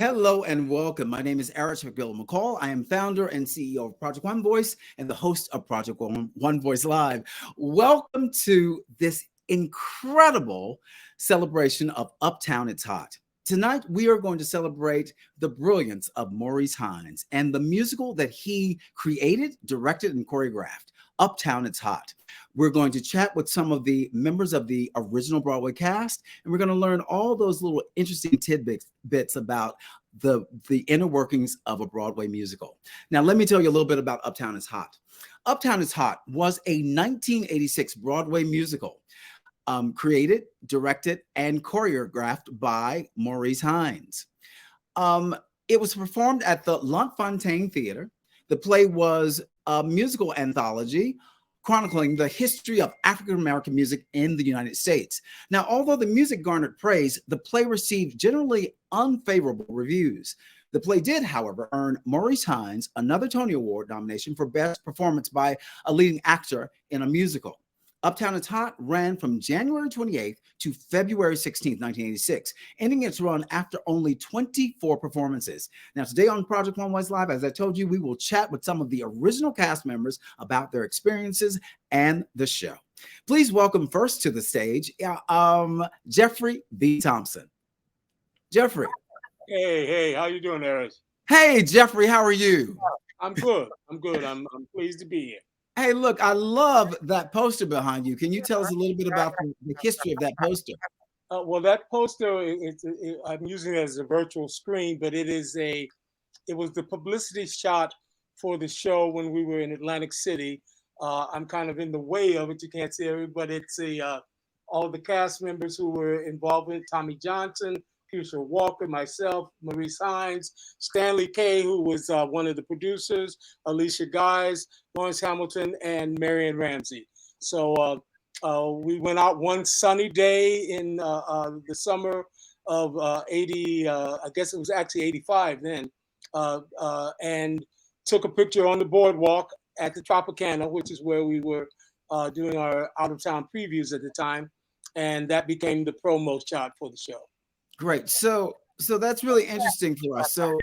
Hello and welcome. My name is Eric McCall. I am founder and CEO of Project One Voice and the host of Project One Voice Live. Welcome to this incredible celebration of Uptown It's Hot. Tonight, we are going to celebrate the brilliance of Maurice Hines and the musical that he created, directed, and choreographed, Uptown It's Hot. We're going to chat with some of the members of the original Broadway cast, and we're going to learn all those little interesting tidbits about the inner workings of a Broadway musical. Now, let me tell you a little bit about Uptown Is Hot. Uptown Is Hot was a 1986 Broadway musical created, directed, and choreographed by Maurice Hines. It was performed at the Lunt-Fontanne Theatre. The play was a musical anthology chronicling the history of African-American music in the United States. Now, although the music garnered praise, the play received generally unfavorable reviews. The play did, however, earn Maurice Hines another Tony Award nomination for Best Performance by a Leading Actor in a Musical. Uptown It's Hot ran from January 28th to February 16th, 1986, ending its run after only 24 performances. Now, today on Project One Voice Live, as I told you, we will chat with some of the original cast members about their experiences and the show. Please welcome first to the stage, Jeffrey B. Thompson. Jeffrey. Hey, how you doing, Eric? Hey, Jeffrey, how are you? I'm good. I'm pleased to be here. Hey, look, I love that poster behind you. Can you tell us a little bit about the history of that poster? Well, that poster, I'm using it as a virtual screen, but it was the publicity shot for the show when we were in Atlantic City. I'm kind of in the way of it. You can't see it, but it's all the cast members who were involved in it: Tommy Johnson, Keisha Walker, myself, Maurice Hines, Stanley Kay, who was one of the producers, Alicia Guys, Lawrence Hamilton, and Marion Ramsey. So we went out one sunny day in the summer of 80, I guess it was actually 85 then, and took a picture on the boardwalk at the Tropicana, which is where we were doing our out-of-town previews at the time. And that became the promo shot for the show. Great. So that's really interesting for us. So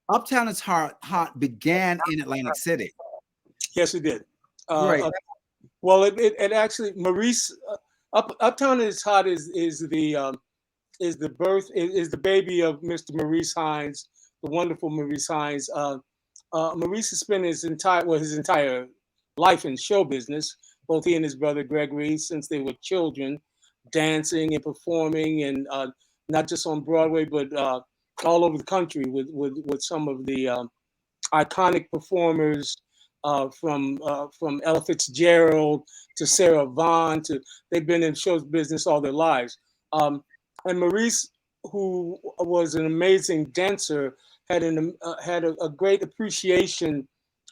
Uptown Is Hot began in Atlantic City. Yes, it did. Great. Well, it actually, Maurice, Uptown Is Hot is the baby of Mr. Maurice Hines, the wonderful Maurice Hines. Maurice has spent his entire life in show business. Both he and his brother Gregory, since they were children, dancing and performing, and not just on Broadway, but all over the country with some of the iconic performers from Ella Fitzgerald to Sarah Vaughan. They've been in show business all their lives. And Maurice, who was an amazing dancer, had a great appreciation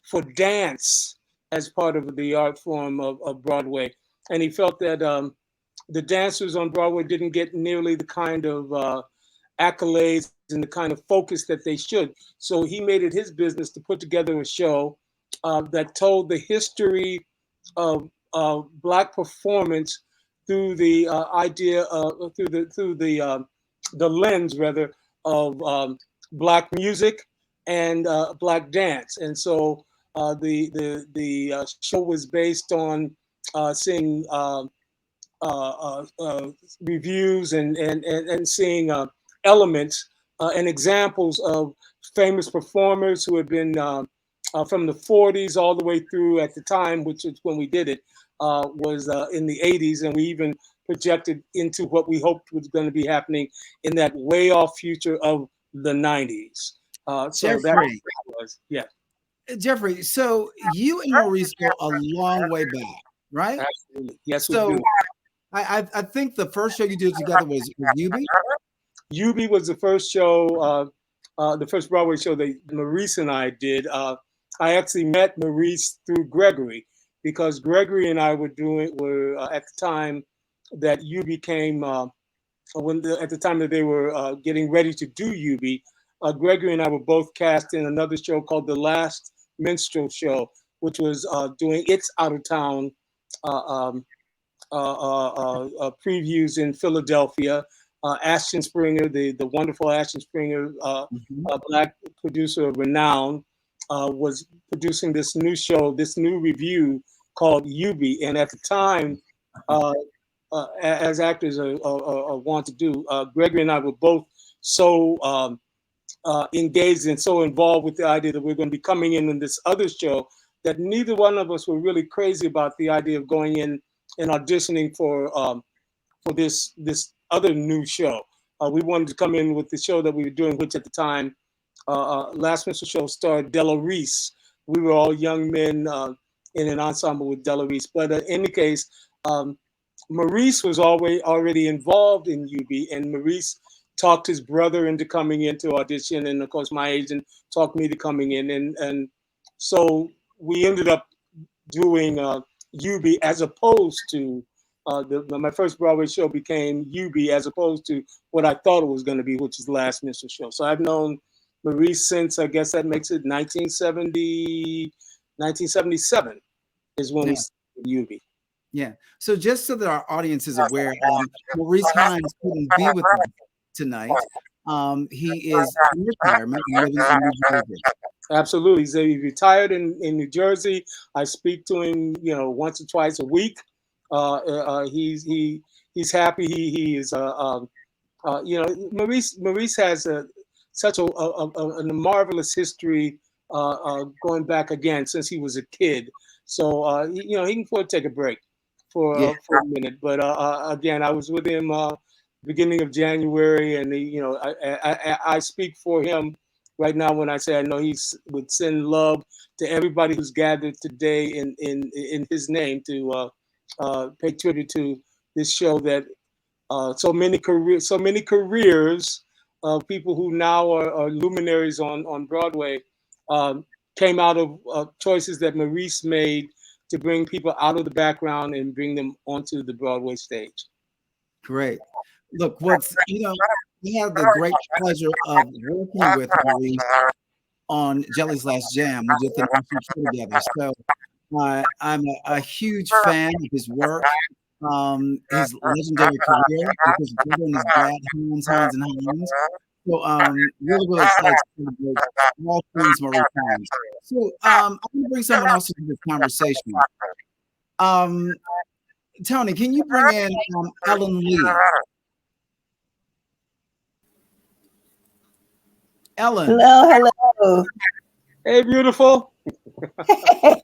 for dance as part of the art form of Broadway, and he felt that the dancers on Broadway didn't get nearly the kind of accolades and the kind of focus that they should. So he made it his business to put together a show that told the history of Black performance through the idea of through the lens rather of Black music and Black dance. And so the show was based on seeing reviews and seeing elements and examples of famous performers who had been from the 40s all the way through at the time, which is when we did it, was in the 80s. And we even projected into what we hoped was going to be happening in that way off future of the 90s. So that was, yeah. Jeffrey, so you and Maurice go a long way back, right? Absolutely. Yes, so we do. I think the first show you did together was Yubi. Yubi was the first show, the first Broadway show that Maurice and I did. I actually met Maurice through Gregory, because Gregory and I were at the time that Yubi came, at the time that they were getting ready to do Yubi, Gregory and I were both cast in another show called The Last Minstrel Show, which was doing its out-of-town previews in Philadelphia. Ashton Springer, the wonderful Ashton Springer, Mhm. a Black producer of renown, was producing this new show, this new review called Yubi. And at the time, uh, as actors want to do, Gregory and I were both so engaged and so involved with the idea that we're going to be coming in this other show that neither one of us were really crazy about the idea of going in and auditioning for this other new show. We wanted to come in with the show that we were doing, which at the time, Last Minstrel Show starred Della Reese. We were all young men in an ensemble with Della Reese. But in any case, Maurice was already involved in UB, and Maurice talked his brother into coming into audition, and of course my agent talked me to coming in, and so we ended up doing UB as opposed to my first Broadway show became UB as opposed to what I thought it was going to be, which is the Last Minstrel Show. So I've known Maurice since, I guess that makes it 1977 is when we started UB. Yeah. So just so that our audience is aware, Maurice Hines couldn't be with us tonight. He is in retirement and living in New Jersey. Absolutely. He retired in New Jersey. I speak to him, once or twice a week. He's happy. He is, Maurice has such a marvelous history going back again since he was a kid. So, he can afford to take a break for a minute. But again, I was with him beginning of January, and I speak for him right now when I say I know he would send love to everybody who's gathered today in his name to pay tribute to this show that so many careers of people who now are luminaries on Broadway came out of choices that Maurice made to bring people out of the background and bring them onto the Broadway stage. Great. Look, we have the great pleasure of working with Maurice on Jelly's Last Jam. We did the national show together. So I'm a huge fan of his work, his legendary career with his brother and his dad, Hines and Hines. So really, really excited to celebrate all things Maurice Hines. So I'm going to bring someone else into this conversation. Tony, can you bring in Ellen Lee? Ellen. Hello. Hey, beautiful.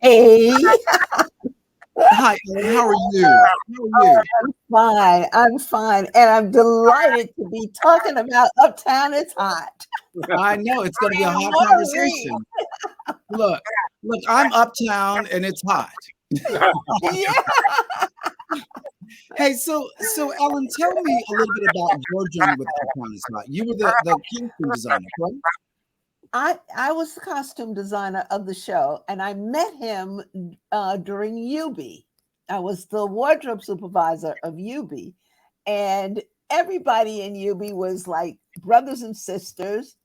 Hey. Hi, Ellen. How are you? I'm fine. And I'm delighted to be talking about Uptown. It's hot. I know it's going to be a hot conversation. Look, I'm Uptown and it's hot. Yeah. Hey, so Ellen, tell me a little bit about your journey with Uptown is Hot. You were the costume designer, right? I was the costume designer of the show, and I met him during UB. I was the wardrobe supervisor of UB, and everybody in UB was like brothers and sisters.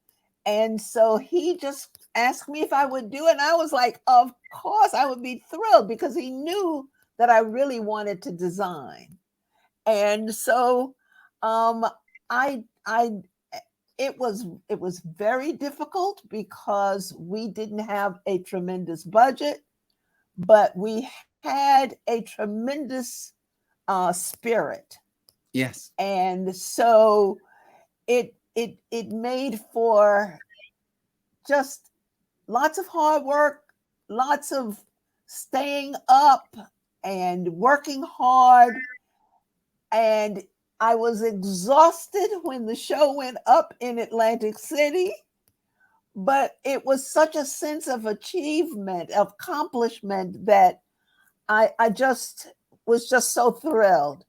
And so he just asked me if I would do it, and I was like, of course, I would be thrilled because he knew that I really wanted to design. And so it was very difficult because we didn't have a tremendous budget, but we had a tremendous spirit. Yes. And so it made for just lots of hard work, lots of staying up and working hard. And I was exhausted when the show went up in Atlantic City, but it was such a sense of achievement, of accomplishment that I was just so thrilled.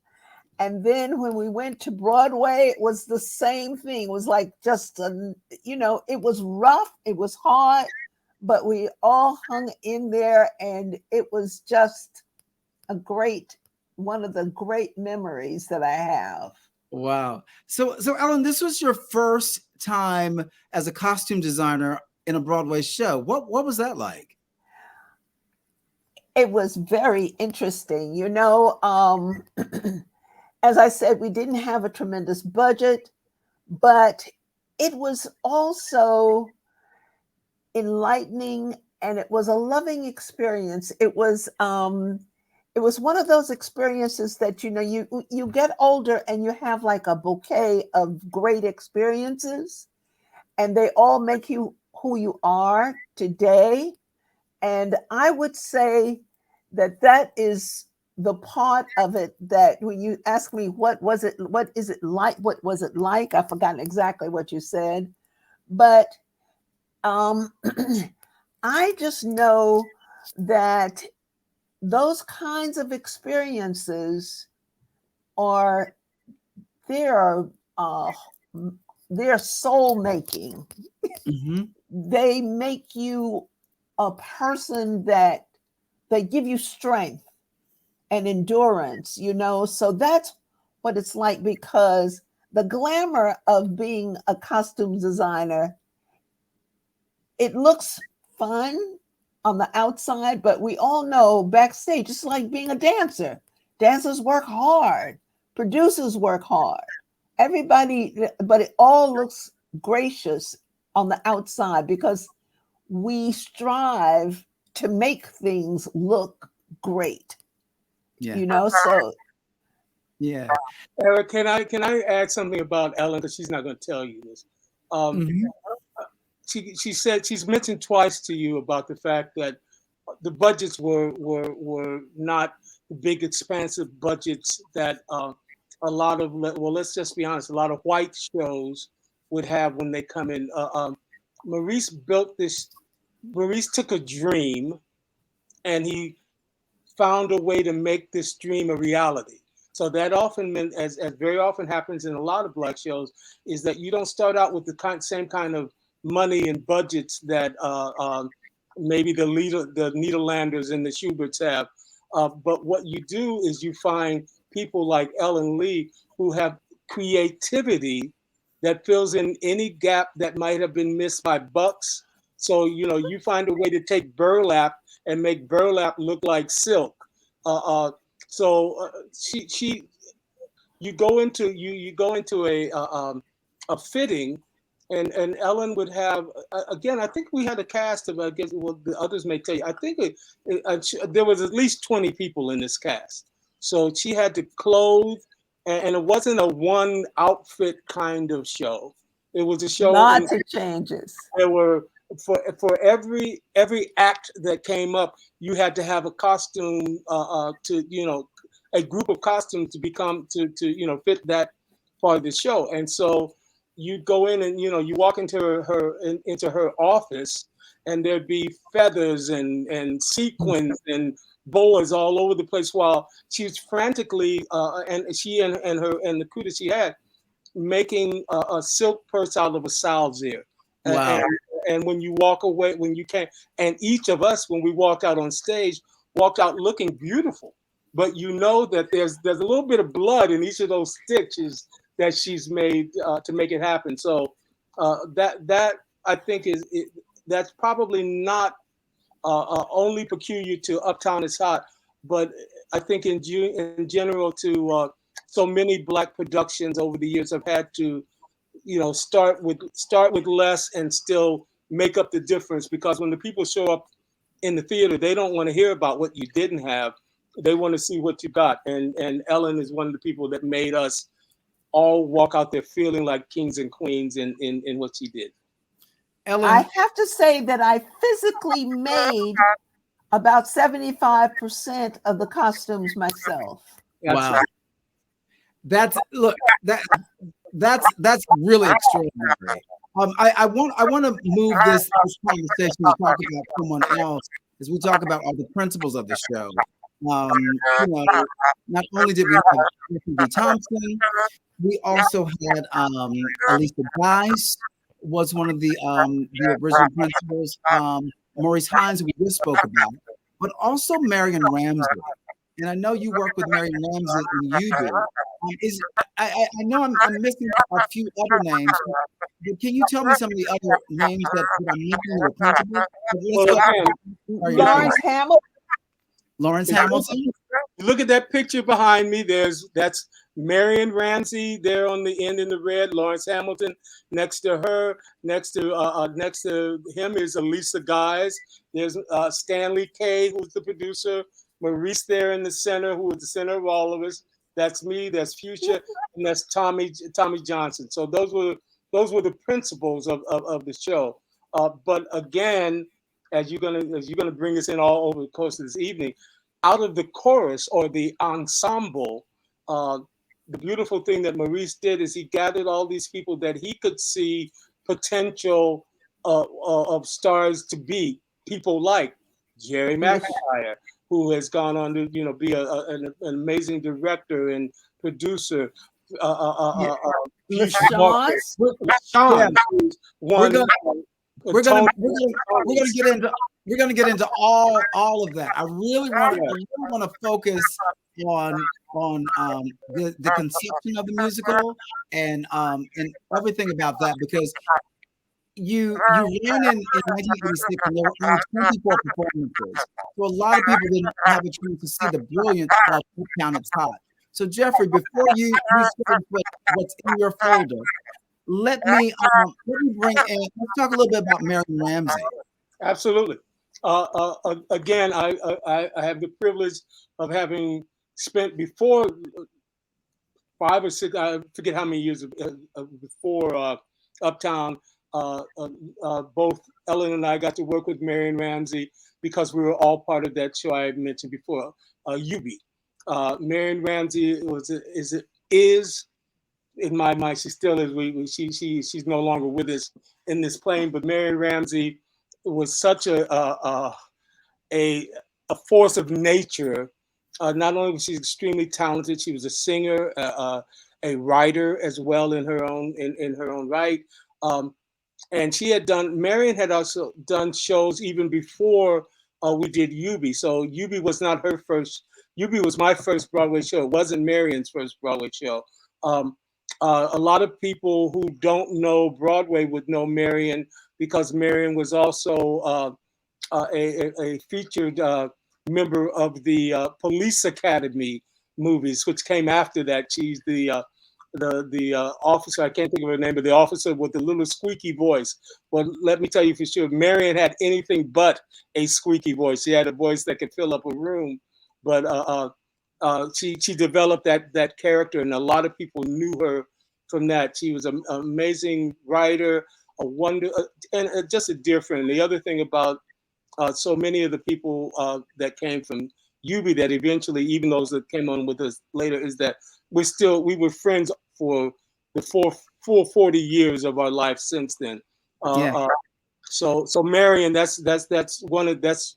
And then when we went to Broadway, it was the same thing. It was like it was rough, it was hard, but we all hung in there, and it was just one of the great memories that I have. Wow. So Ellen, this was your first time as a costume designer in a Broadway show. What was that like? It was very interesting. as I said, we didn't have a tremendous budget, but it was also enlightening, and it was a loving experience. It was one of those experiences that, you know, you get older and you have like a bouquet of great experiences, and they all make you who you are today. And I would say that that is the part of it that, when you ask me what was it like, I've forgotten exactly what you said, but I just know that those kinds of experiences are they're soul making. Mm-hmm. They make you a person that they give you strength and endurance, you know. So that's what it's like, because the glamour of being a costume designer, it looks fun on the outside, but we all know backstage it's like being a dancer. Dancers work hard, producers work hard, everybody, but it all looks gracious on the outside because we strive to make things look great. Yeah. You know, so Yeah. Eric, can I add something about Ellen, because she's not going to tell you this. Mm-hmm. She said, she's mentioned twice to you about the fact that the budgets were not the big expansive budgets that a lot of, well, let's just be honest, a lot of white shows would have when they come in. Maurice built this. Maurice took a dream, and he found a way to make this dream a reality. So that often meant, as very often happens in a lot of Black shows, is that you don't start out with the same kind of money and budgets that maybe the Nederlanders and the Schuberts have. But what you do is you find people like Ellen Lee who have creativity that fills in any gap that might have been missed by bucks. So, you know, you find a way to take burlap and make burlap look like silk. She you go into a fitting, and Ellen would have, again, I think we had a cast of, I guess, well, the others may tell you, I think there was at least 20 people in this cast. So she had to clothe, and it wasn't a one outfit kind of show. It was a show. lots of changes. There were, for every act that came up, you had to have a costume to, you know, a group of costumes to become to you know, fit that part of the show. And so you go in, and, you know, you walk into her office, and there'd be feathers and sequins and boas all over the place, while she was frantically and she and the crew that she had, making a silk purse out of a sow's ear. Wow. And when you walk away, when you can't, and each of us, when we walked out on stage, walked out looking beautiful. But you know that there's a little bit of blood in each of those stitches that she's made to make it happen. So that I think that's probably not only peculiar to Uptown is Hot, but I think in general to so many Black productions over the years have had to, you know, start with less and still make up the difference, because when the people show up in the theater, they don't want to hear about what you didn't have. They want to see what you got. And Ellen is one of the people that made us all walk out there feeling like kings and queens in what she did. Ellen, I have to say that I physically made about 75% of the costumes myself. wow. That's really extraordinary. I want to move this conversation to talk about someone else as we talk about all the principles of the show. You know, not only did we have Stephen Thompson, we also had Alicia Dice was one of the original principals. Maurice Hines, we just spoke about, but also Marion Ramsey. And I know you work with Marion Ramsey, and you do. I know I'm missing a few other names, but can you tell me some of the other names that I'm missing were principals? Lawrence Hamilton. Lawrence Hamilton. Look at that picture behind me. That's Marion Ramsey there on the end in the red. Lawrence Hamilton next to her. Next to him is Elisa Guys. There's Stanley Kay, who's the producer. Maurice there in the center, who is the center of all of us. That's me. That's Fuchsia, and that's Tommy Johnson. So those were the principles of the show. But again, as you're gonna bring us in all over the course of this evening, out of the chorus or the ensemble, the beautiful thing that Maurice did is he gathered all these people that he could see potential of stars to be. People like Jerry McIntyre, who has gone on to be an amazing director and producer. LaShawn, we're gonna get into all of that. I really want to focus on the conception of the musical and everything about that, because you ran in 1986 and there were only 24 performances, so a lot of people didn't have a chance to see the brilliance of Uptown It's Hot. So Jeffrey, before you say what's in your folder, let me bring in. Let's talk a little bit about Marion Ramsey. Absolutely. Again, I have the privilege of having spent before 5 or 6, I forget how many years before Uptown. Both Ellen and I got to work with Marion Ramsey because we were all part of that show I had mentioned before, UB. Marion Ramsey is in my mind, she still is. She's no longer with us in this plane, but Marion Ramsey was such a force of nature. Not only was she extremely talented, she was a singer, a writer as well in her own right. And Marion had also done shows even before we did UB. So UB was not her first. UB was my first Broadway show. It wasn't Marion's first Broadway show. A lot of people who don't know Broadway would know Marion because Marion was also a featured member of the Police Academy movies, which came after that. She's the officer, I can't think of her name, but the officer with the little squeaky voice. Well, let me tell you for sure, Marion had anything but a squeaky voice. She had a voice that could fill up a room, but she developed that character, and a lot of people knew her from that. She was an amazing writer, a wonder, and just a dear friend. The other thing about so many of the people that came from UB that eventually, even those that came on with us later, is that we were friends for the full 40 years of our life since then. So Marion, that's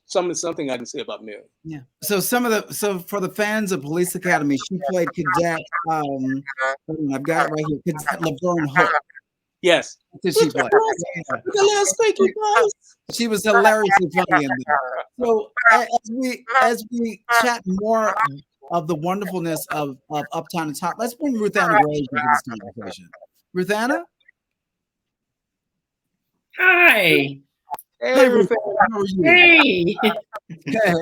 something I can say about Marion. Yeah. So for the fans of Police Academy, she played Cadet. I've got it right here. Cadet Laverne Hook. Yes. That's who she played. She was hilariously funny in there. So as we chat more of the wonderfulness of Uptown It's Hot, let's bring Ruthanna Gray into this conversation. Ruthanna? Hi. Hey, Ruthanna, how are you? Hey. Hey.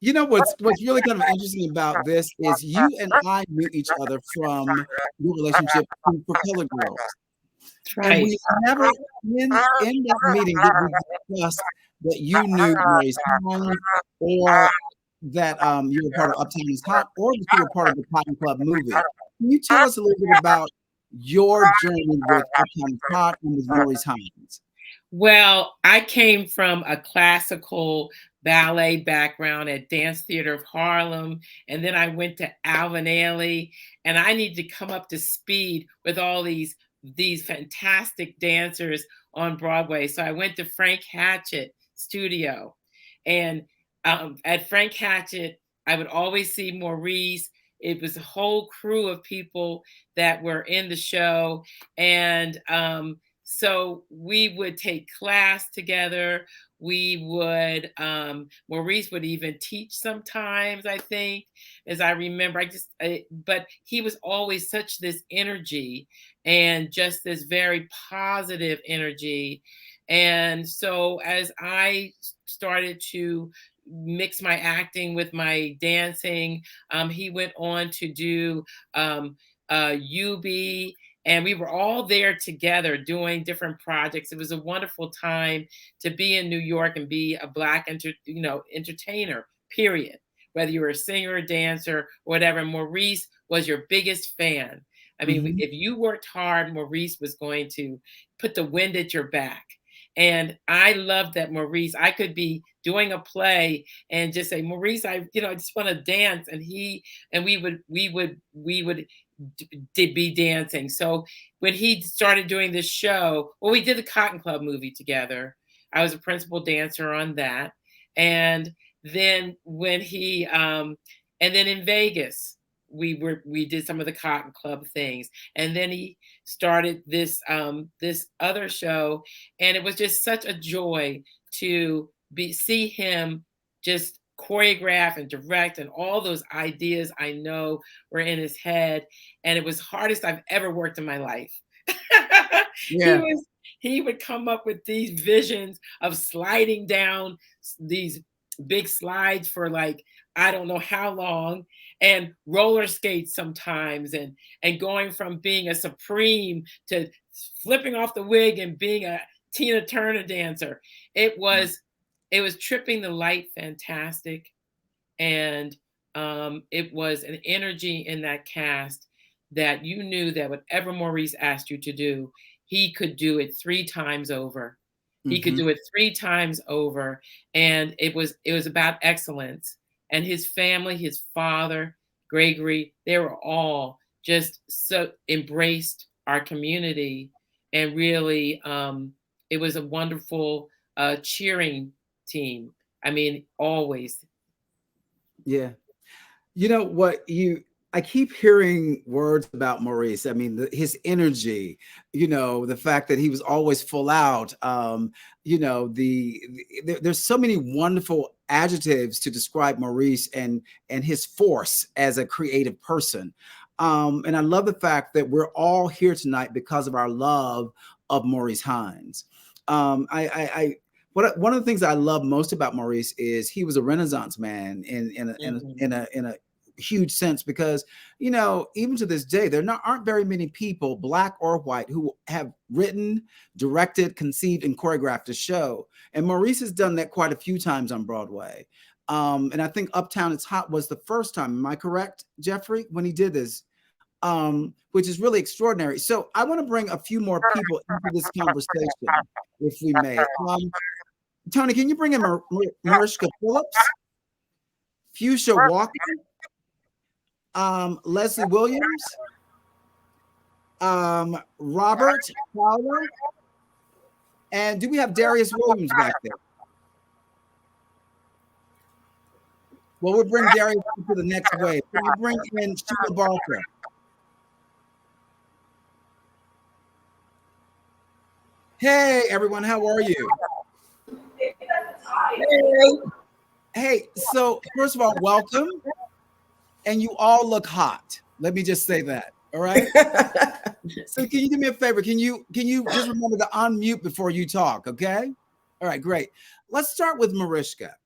You know what's really kind of interesting about this is you and I knew each other from your relationship for Color Girls. Right. And we never in that meeting did we discuss that you knew Maurice Hines, or that you were part of Uptown It's Hot, or that you were part of the Cotton Club movie. Can you tell us a little bit about your journey with Uptown It's Hot and with Maurice Hines? Well, I came from a classical ballet background at Dance Theater of Harlem, and then I went to Alvin Ailey, and I needed to come up to speed with all these fantastic dancers on Broadway. So I went to Frank Hatchett Studio, and at Frank Hatchett, I would always see Maurice. It was a whole crew of people that were in the show, and so we would take class together. We would, Maurice would even teach sometimes, I think, as I remember. But he was always such this energy and just this very positive energy. And so as I started to mix my acting with my dancing. He went on to do UB, and we were all there together doing different projects. It was a wonderful time to be in New York and be a Black entertainer, period. Whether you were a singer, or dancer, or whatever. Maurice was your biggest fan. I mean, if you worked hard, Maurice was going to put the wind at your back. And I loved that Maurice, I could be doing a play and just say, Maurice, I just want to dance. And we would be dancing. So when he started doing this show, well, we did the Cotton Club movie together. I was a principal dancer on that. And then when he, and then in Vegas, we did some of the Cotton Club things, and then he started this this other show, and it was just such a joy to see him just choreograph and direct, and all those ideas I know were in his head, and it was hardest I've ever worked in my life. Yeah. He would come up with these visions of sliding down these big slides for like I don't know how long, and roller skates sometimes, and going from being a Supreme to flipping off the wig and being a Tina Turner dancer. It was tripping the light fantastic, and it was an energy in that cast that you knew that whatever Maurice asked you to do, he could do it 3 times over. He could do it 3 times over, and it was about excellence. And his family, his father, Gregory, they were all just so embraced our community, and really, it was a wonderful cheering team. I mean, always. Yeah. You know what, I keep hearing words about Maurice. I mean, his energy, the fact that he was always full out, there's so many wonderful adjectives to describe Maurice and his force as a creative person. And I love the fact that we're all here tonight because of our love of Maurice Hines. One of the things I love most about Maurice is he was a Renaissance man in a huge sense, because even to this day there aren't very many people, Black or white, who have written, directed, conceived, and choreographed a show. And Maurice has done that quite a few times on Broadway. And I think Uptown It's Hot was the first time. Am I correct, Jeffrey, when he did this? Which is really extraordinary. So I want to bring a few more people into this conversation, if we may. Tony, can you bring in Mariska Phillips, Fuchsia Walker, Leslie Williams, Robert Fowler, and do we have Darius Williams back there? Well, we'll bring Darius to the next wave. Can we bring in Sheila Barker? Hey, everyone, how are you? Hey, so first of all, welcome. And you all look hot. Let me just say that. All right. So can you do me a favor? Can you just remember to unmute before you talk? Okay. All right, great. Let's start with Mariska.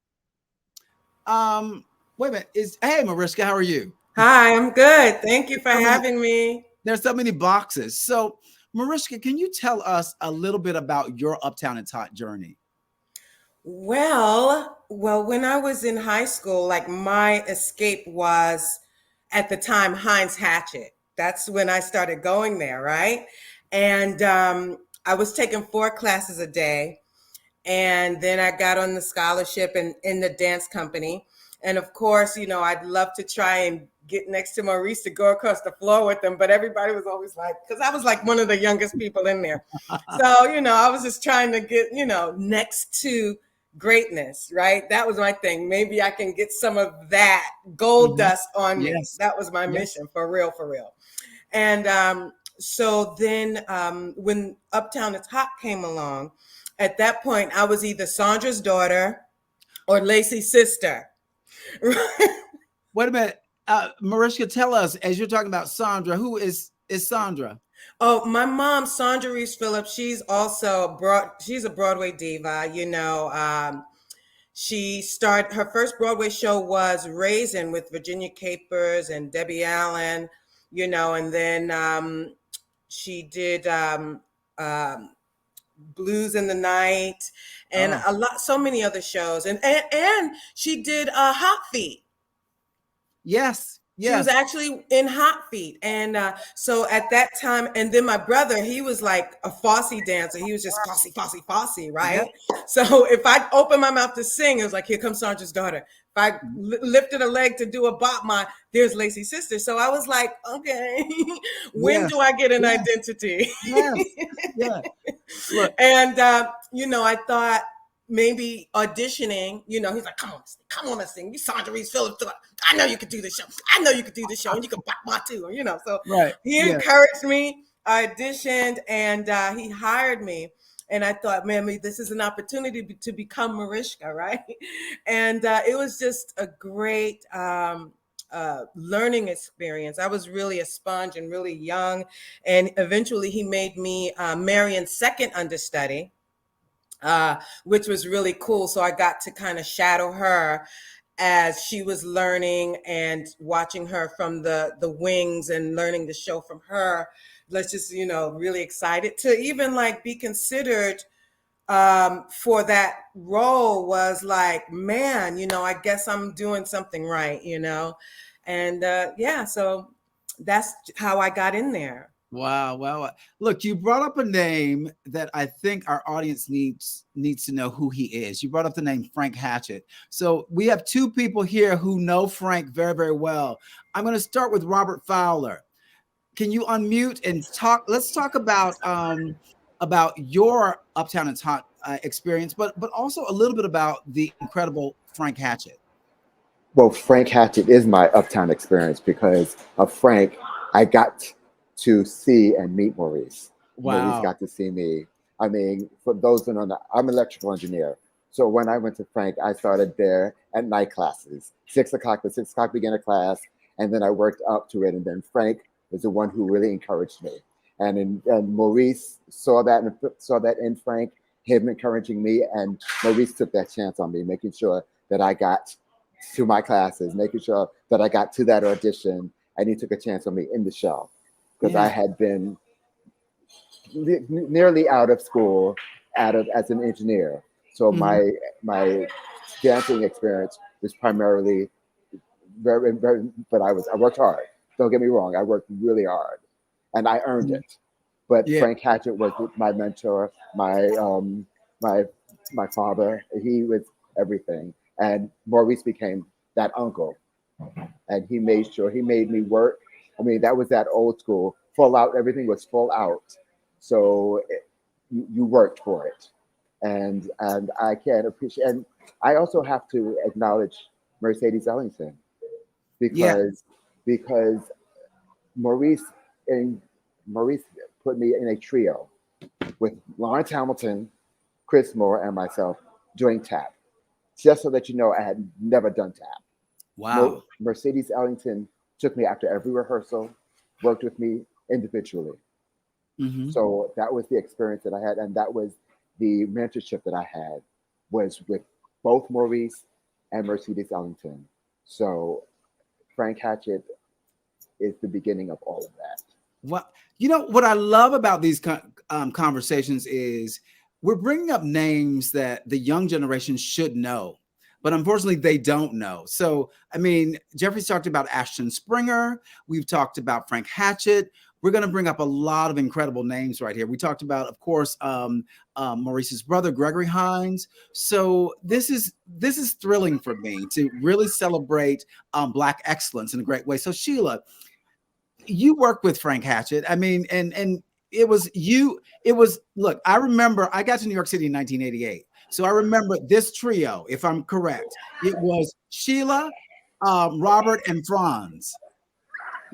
Wait a minute. Hey, Mariska, how are you? Hi, I'm good. Thank you for having me. There's so many boxes. So Mariska, can you tell us a little bit about your Uptown It's Hot journey? Well, when I was in high school, like my escape was at the time Heinz Hatchet. That's when I started going there, right? And I was taking 4 classes a day. And then I got on the scholarship in the dance company. And of course, I'd love to try and get next to Maurice to go across the floor with him. But everybody was always like, because I was like one of the youngest people in there. So, I was just trying to get, next to greatness, right? That was my thing. Maybe I can get some of that gold dust on me. Yes. That was my mission, for real. And so then when Uptown It's Hot came along, at that point, I was either Sandra's daughter or Lacey's sister. Wait a minute. Mariska, tell us, as you're talking about Sandra, who is Sandra? Oh, my mom, Sandra Reese Phillips, she's also she's a Broadway diva, her first Broadway show was Raisin with Virginia Capers and Debbie Allen, you know, and then she did Blues in the Night and so many other shows. And she did Hot Feet. Yes. She was actually in Hot Feet. And so at that time, and then my brother, he was like a Fosse dancer. He was just Fosse, right? Yep. So if I opened my mouth to sing, it was like, here comes Sandra's daughter. If I lifted a leg to do a bop, there's Lacey's sister. So I was like, okay, when do I get an identity? Yes. Yeah. Look. And, you know, I thought, maybe auditioning, you know, he's like, come on, let's sing. You Sandra Reese Phillips, I know you could do this show. I know you could do this show, and you can bop too, you know. So he encouraged me. I auditioned, and he hired me. And I thought, man, this is an opportunity to become Mariska, right? And it was just a great learning experience. I was really a sponge and really young. And eventually he made me Marion's second understudy. Which was really cool. So I got to kind of shadow her as she was learning and watching her from the wings and learning the show from her. Let's just, you know, really excited to even like be considered for that role was like, man, you know, I guess I'm doing something right, you know? And so that's how I got in there. Wow. Well, look, you brought up a name that I think our audience needs to know who he is. You brought up the name Frank Hatchett. So we have two people here who know Frank very, very well. I'm going to start with Robert Fowler. Can you unmute and talk? Let's talk about your Uptown and Hot experience, but also a little bit about the incredible Frank Hatchett. Well, Frank Hatchett is my Uptown experience because of Frank. I got to see and meet Maurice. Wow. Maurice got to see me. I mean, for those who don't know, I'm an electrical engineer. So when I went to Frank, I started there at night classes, 6 o'clock, the 6 o'clock beginner class. And then I worked up to it. And then Frank was the one who really encouraged me. And Maurice saw that in Frank, him encouraging me. And Maurice took that chance on me, making sure that I got to my classes, making sure that I got to that audition. And he took a chance on me in the show. Because I had been nearly out of school as an engineer. So my dancing experience was primarily very, very, but I worked hard. Don't get me wrong, I worked really hard and I earned it. But Frank Hatchett was my mentor, my father. He was everything. And Maurice became that uncle. And he made me work. I mean, that was that old school, full out, everything was full out. So you worked for it. And I can appreciate, and I also have to acknowledge Mercedes Ellington because Maurice put me in a trio with Lawrence Hamilton, Chris Moore, and myself doing tap. Just so that you know, I had never done tap. Wow. Mercedes Ellington took me after every rehearsal, worked with me individually. So that was the experience that I had, and that was the mentorship that I had was with both Maurice and Mercedes Ellington. So Frank Hatchett is the beginning of all of that. Well, you know what I love about these conversations is we're bringing up names that the young generation should know, but unfortunately they don't know. So, I mean, Jeffrey's talked about Ashton Springer. We've talked about Frank Hatchett. We're going to bring up a lot of incredible names right here. We talked about, of course, Maurice's brother, Gregory Hines. So this is thrilling for me to really celebrate Black excellence in a great way. So Sheila, you worked with Frank Hatchett. I mean, and it was, look, I remember I got to New York City in 1988. So I remember this trio, if I'm correct. It was Sheila, Robert, and Franz.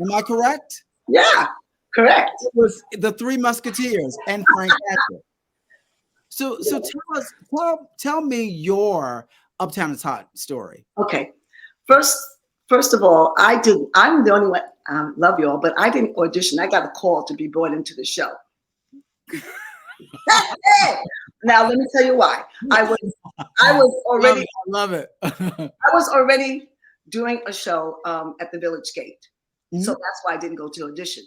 Am I correct? Yeah, correct. It was the Three Musketeers and Frank Hatchett. So tell me your Uptown and Hot story. Okay. First of all, I'm the only one, love you all, but I didn't audition. I got a call to be brought into the show. Now let me tell you why. I was already I love it. I was already doing a show at the Village Gate. So that's why I didn't go to audition.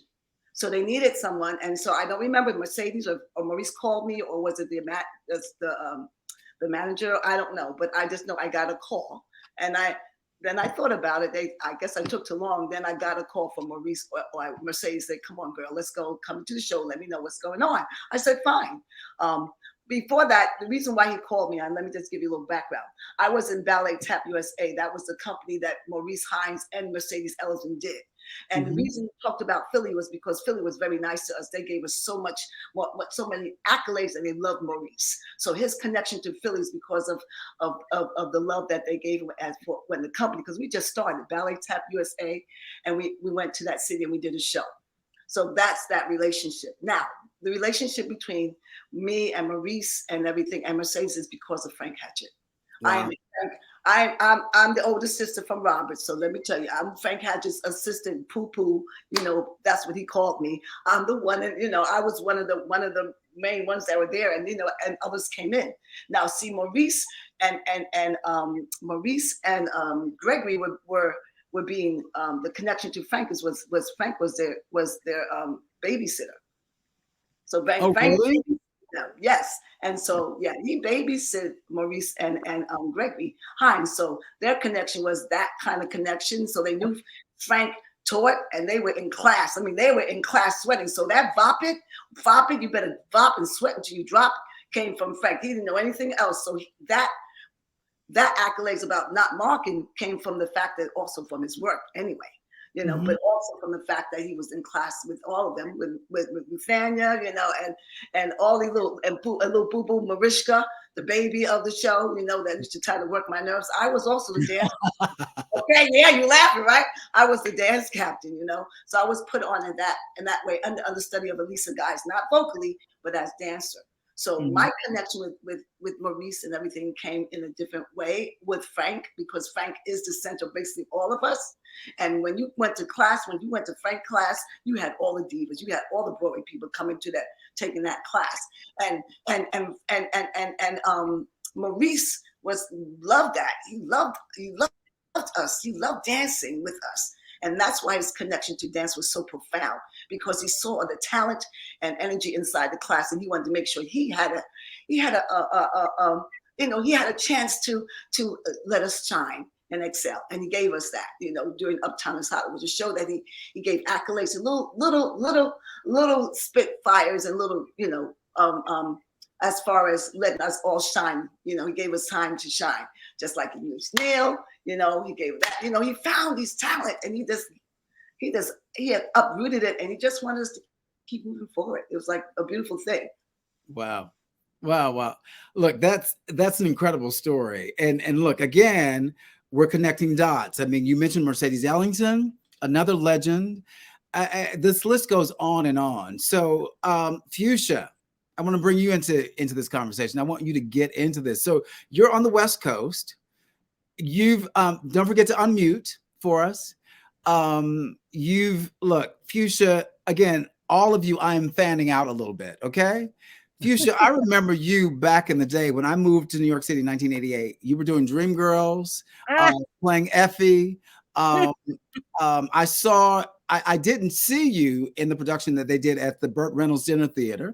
So they needed someone, and so I don't remember Mercedes or Maurice called me, or was it the manager? I don't know, but I just know I got a call, and then I thought about it. I guess I took too long. Then I got a call from Maurice or Mercedes. Said, "Come on, girl, let's go. Come to the show. Let me know what's going on." I said, "Fine." Before that, the reason why he called me, and let me just give you a little background. I was in Ballet Tap USA. That was the company that Maurice Hines and Mercedes Ellison did. And the reason we talked about Philly was because Philly was very nice to us. They gave us so many accolades, and they loved Maurice. So his connection to Philly is because of the love that they gave him when the company, because we just started Ballet Tap USA, and we went to that city and we did a show. So that's that relationship. Now, the relationship between me and Maurice and everything and Mercedes is because of Frank Hatchett. Wow. I'm the older sister from Robert, so let me tell you, I'm Frank Hatchett's assistant, Poo-Poo. You know, that's what he called me. I'm the one, and I was one of the main ones that were there, and and others came in. Now, see, Maurice and Gregory were being the connection to Frank was Frank was their babysitter. So Frank really? Yes, and so yeah, he babysit Maurice and Gregory Hines. So their connection was that kind of connection. So they knew Frank taught, and they were in class. I mean, they were in class sweating. So that vop it, you better vop and sweat until you drop, came from Frank. He didn't know anything else. So that accolades about not marking came from the fact that also from his work anyway. But also from the fact that he was in class with all of them, with Nathania, and all these little Boo Boo Mariska, the baby of the show, that used to try to work my nerves. I was also the dance. Okay, yeah, you laughing, right? I was the dance captain, So I was put on in that way under study of Elisa Guys, not vocally, but as dancer. So my connection with Maurice and everything came in a different way with Frank, because Frank is the center of basically all of us. And when you went to Frank class, you had all the divas, you had all the Broadway people coming to that, taking that class. And Maurice loved that. He loved us. He loved dancing with us. And that's why his connection to dance was so profound, because he saw the talent and energy inside the class, and he wanted to make sure he had a chance to let us shine and excel. And he gave us that, during Uptown is Hot. It was a show that he gave accolades and little spitfires and little, as far as letting us all shine. He gave us time to shine, just like he used Neil. He gave that. He found his talent, and he had uprooted it, and he just wanted us to keep moving forward. It was like a beautiful thing. Wow. Look, that's an incredible story. And look, again, we're connecting dots. I mean, you mentioned Mercedes Ellington, another legend. This list goes on and on. So, Fuchsia, I want to bring you into this conversation. I want you to get into this. So you're on the West Coast. You've don't forget to unmute for us. Fuchsia, again, all of you, I am fanning out a little bit, okay? Fuchsia, I remember you back in the day when I moved to New York City in 1988. You were doing Dreamgirls, playing Effie. I didn't see you in the production that they did at the Burt Reynolds Dinner Theater,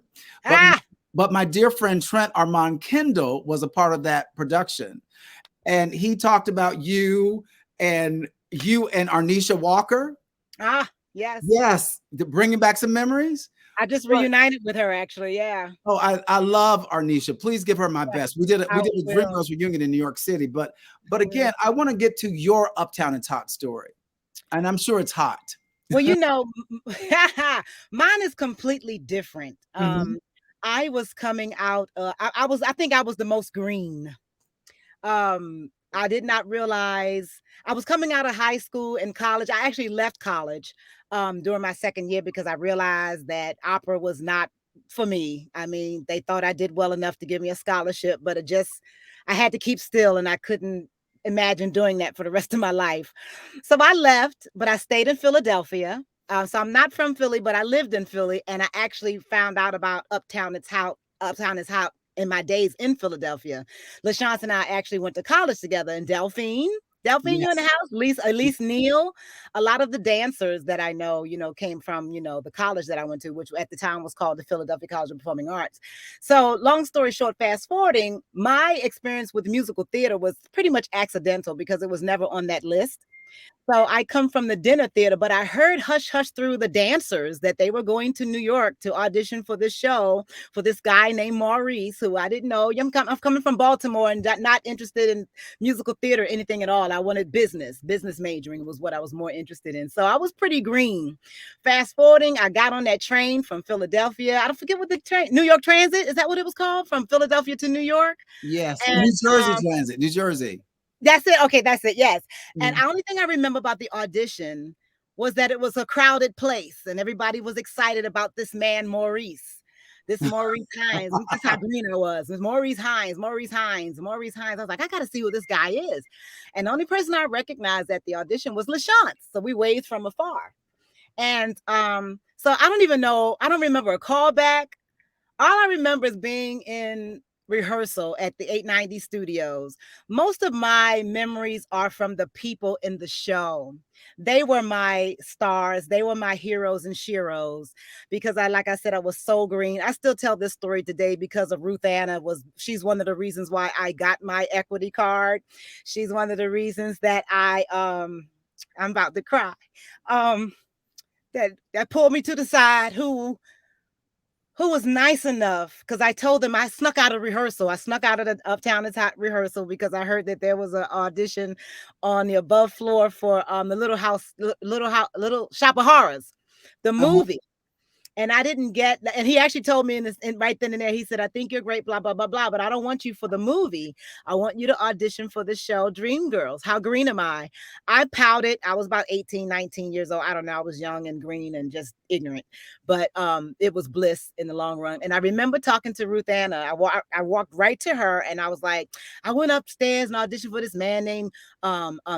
but my dear friend Trent Armand Kendall was a part of that production. And he talked about you and Arnisha Walker. Yes. Yes, bringing back some memories. I just reunited with her, actually. Yeah. Oh, I love Arnisha. Please give her my best. We did a Dreamgirls reunion in New York City, but again, I want to get to your Uptown It's Hot story, and I'm sure it's hot. Well, mine is completely different. I was coming out. I think I was the most green. I did not realize I was coming out of high school and college. I actually left college during my second year because I realized that opera was not for me. I mean, they thought I did well enough to give me a scholarship, but I had to keep still, and I couldn't imagine doing that for the rest of my life. So I left, but I stayed in Philadelphia. So I'm not from Philly, but I lived in Philly, and I actually found out about Uptown It's Hot in my days in Philadelphia. LaChance and I actually went to college together in Delphine. Delphine, you in the house? Elise Neal. A lot of the dancers that I know, came from, the college that I went to, which at the time was called the Philadelphia College of Performing Arts. So long story short, fast forwarding, my experience with musical theater was pretty much accidental because it was never on that list. So I come from the dinner theater, but I heard hush hush through the dancers that they were going to New York to audition for this show for this guy named Maurice, who I didn't know. I'm coming from Baltimore and not interested in musical theater or anything at all. I wanted business majoring was what I was more interested in. So I was pretty green. Fast forwarding, I got on that train from Philadelphia. I don't forget what the train, New York Transit, is that what it was called? From Philadelphia to New York? Yes, and, New Jersey Transit, New Jersey. That's it. Okay, that's it. Yes. And the only thing I remember about the audition was that it was a crowded place and everybody was excited about this man, Maurice. This Maurice Hines. This is how green I was. It was Maurice Hines. I was like, I got to see who this guy is. And the only person I recognized at the audition was LaChance. So we waved from afar. And so I don't remember a callback. All I remember is being in rehearsal at the 890 studios. Most of my memories are from the people in the show. They were my stars. They were my heroes and sheroes because like I said, I was so green. I still tell this story today because of Ruth Anna. She's one of the reasons why I got my equity card. She's one of the reasons that I'm about to cry. That pulled me to the side, who was nice enough, because I told them I snuck out of rehearsal. I snuck out of the Uptown rehearsal because I heard that there was an audition on the above floor for the Little Shop of Horrors, the movie. And I didn't get, and he actually told me right then and there, he said, I think you're great, blah, blah, blah, blah, but I don't want you for the movie. I want you to audition for the show Dreamgirls. How green am I? I pouted. I was about 18, 19 years old. I don't know. I was young and green and just ignorant, but it was bliss in the long run. And I remember talking to Ruth Anna. I walked right to her and I was like, I went upstairs and auditioned for this man named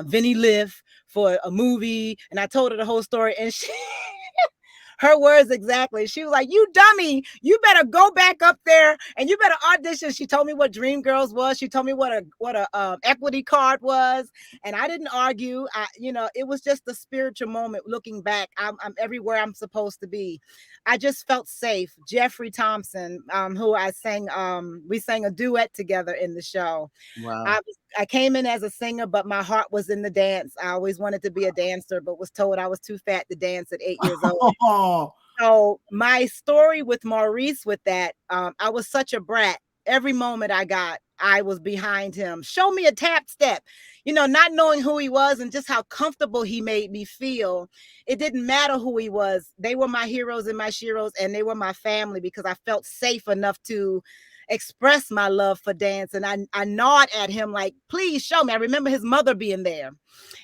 Vinny Liff for a movie. And I told her the whole story and she... Her words exactly. She was like, you dummy, you better go back up there and you better audition. She told me what Dreamgirls was. She told me what a equity card was. And I didn't argue. It was just a spiritual moment. Looking back, I'm everywhere I'm supposed to be. I just felt safe. Jeffrey Thompson, who I sang, we sang a duet together in the show. Wow. I came in as a singer, but my heart was in the dance. I always wanted to be a dancer, but was told I was too fat to dance at 8 years old. So my story with Maurice with that, I was such a brat. Every moment I was behind him. Show me a tap step, not knowing who he was and just how comfortable he made me feel. It didn't matter who he was. They were my heroes and my sheroes, and they were my family because I felt safe enough to express my love for dance. And I gnawed at him like, please show me. I remember his mother being there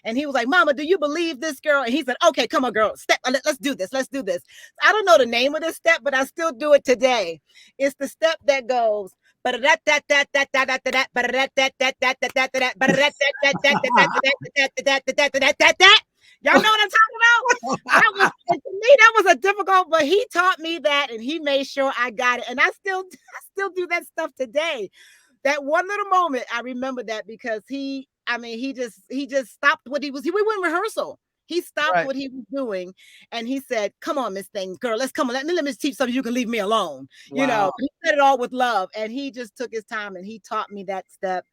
and he was like, Mama, do you believe this, girl? And he said, okay, come on, girl, step. Let's do this. I don't know the name of this step, but I still do it today. It's the step that goes, y'all know what I'm talking about? To me, that was a difficult, but he taught me that and he made sure I got it. And I still do that stuff today. That one little moment, I remember that because he just stopped what he was. We went in rehearsal. He stopped what he was doing and he said, come on, Miss Thing, girl, let me teach something. You can leave me alone. Wow. He said it all with love. And he just took his time and he taught me that step.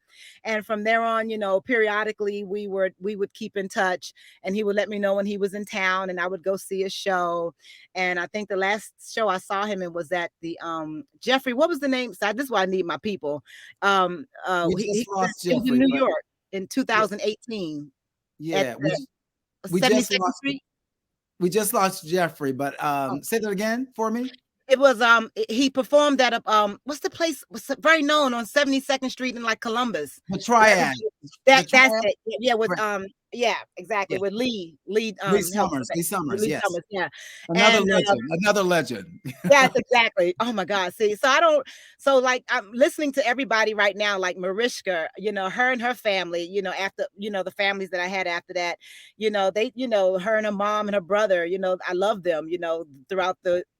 And from there on, periodically we would keep in touch and he would let me know when he was in town and I would go see a show. And I think the last show I saw him in was at the Jeffrey, what was the name? So this is why I need my people. He was in New York in 2018. Yeah. We just lost Jeffrey, but say that again for me. It was he performed at what's the place? Was very known on 72nd Street in like Columbus. The Triad. That's it. Yeah, with Yeah, exactly. Yeah. With Lee Lee helps Summers. with Lee that. With Summers. Lee Yes. Summers, yeah. Another And legend. Another legend. yes, exactly. Oh my God. See, so like I'm listening to everybody right now, like Mariska, her and her family, after, the families that I had after that, they, her and her mom and her brother, I love them,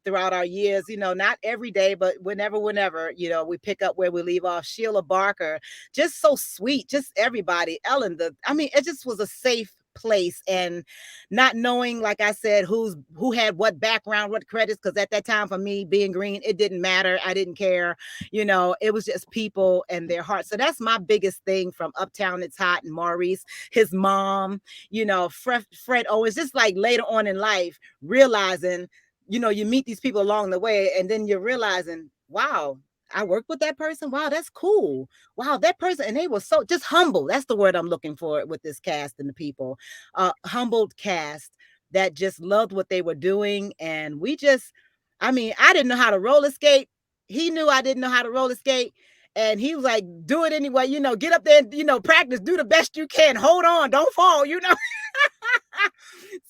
throughout our years, not every day, but whenever, we pick up where we leave off. Sheila Barker, just so sweet, just everybody. Ellen, it just was a safe place, and not knowing, like I said, who had what background, what credits, because at that time for me being green, it didn't matter. I didn't care. It was just people and their hearts. So that's my biggest thing from Uptown It's Hot, and Maurice, his mom, Fred Owens, just like later on in life, realizing, you meet these people along the way, and then you're realizing, wow, I worked with that person. Wow, that's cool. Wow, that person. And they were so just humble. That's the word I'm looking for with this cast and the people. Humbled cast that just loved what they were doing. And I didn't know how to roller skate. He knew I didn't know how to roller skate. And he was like, do it anyway, get up there and, practice, do the best you can. Hold on, don't fall,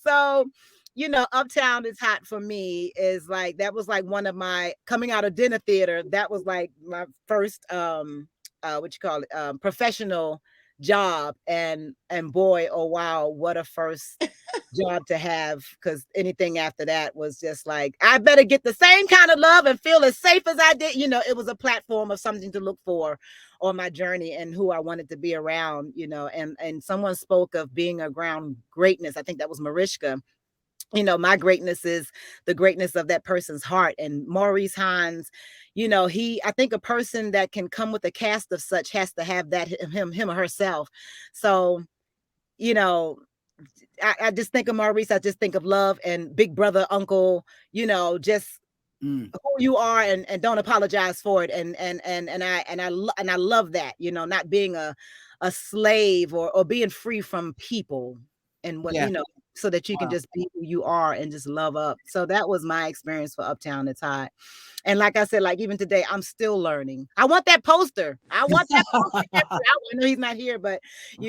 So, Uptown Is Hot for me is like, that was like one of my coming out of dinner theater. That was like my first, professional job. And boy, oh, wow, what a first job to have. Cause anything after that was just like, I better get the same kind of love and feel as safe as I did. It was a platform of something to look for on my journey and who I wanted to be around, and someone spoke of being around greatness. I think that was Mariska. My greatness is the greatness of that person's heart. And Maurice Hines, I think a person that can come with a cast of such has to have that him or herself. So, I just think of Maurice. I just think of love and big brother, uncle, just who you are, and don't apologize for it. And I love that, not being a slave or being free from people, and what, so that you can just be who you are and just love up. So that was my experience for Uptown It's Hot. And like I said, like even today, I'm still learning. I want that poster. I want that poster. I know he's not here, but and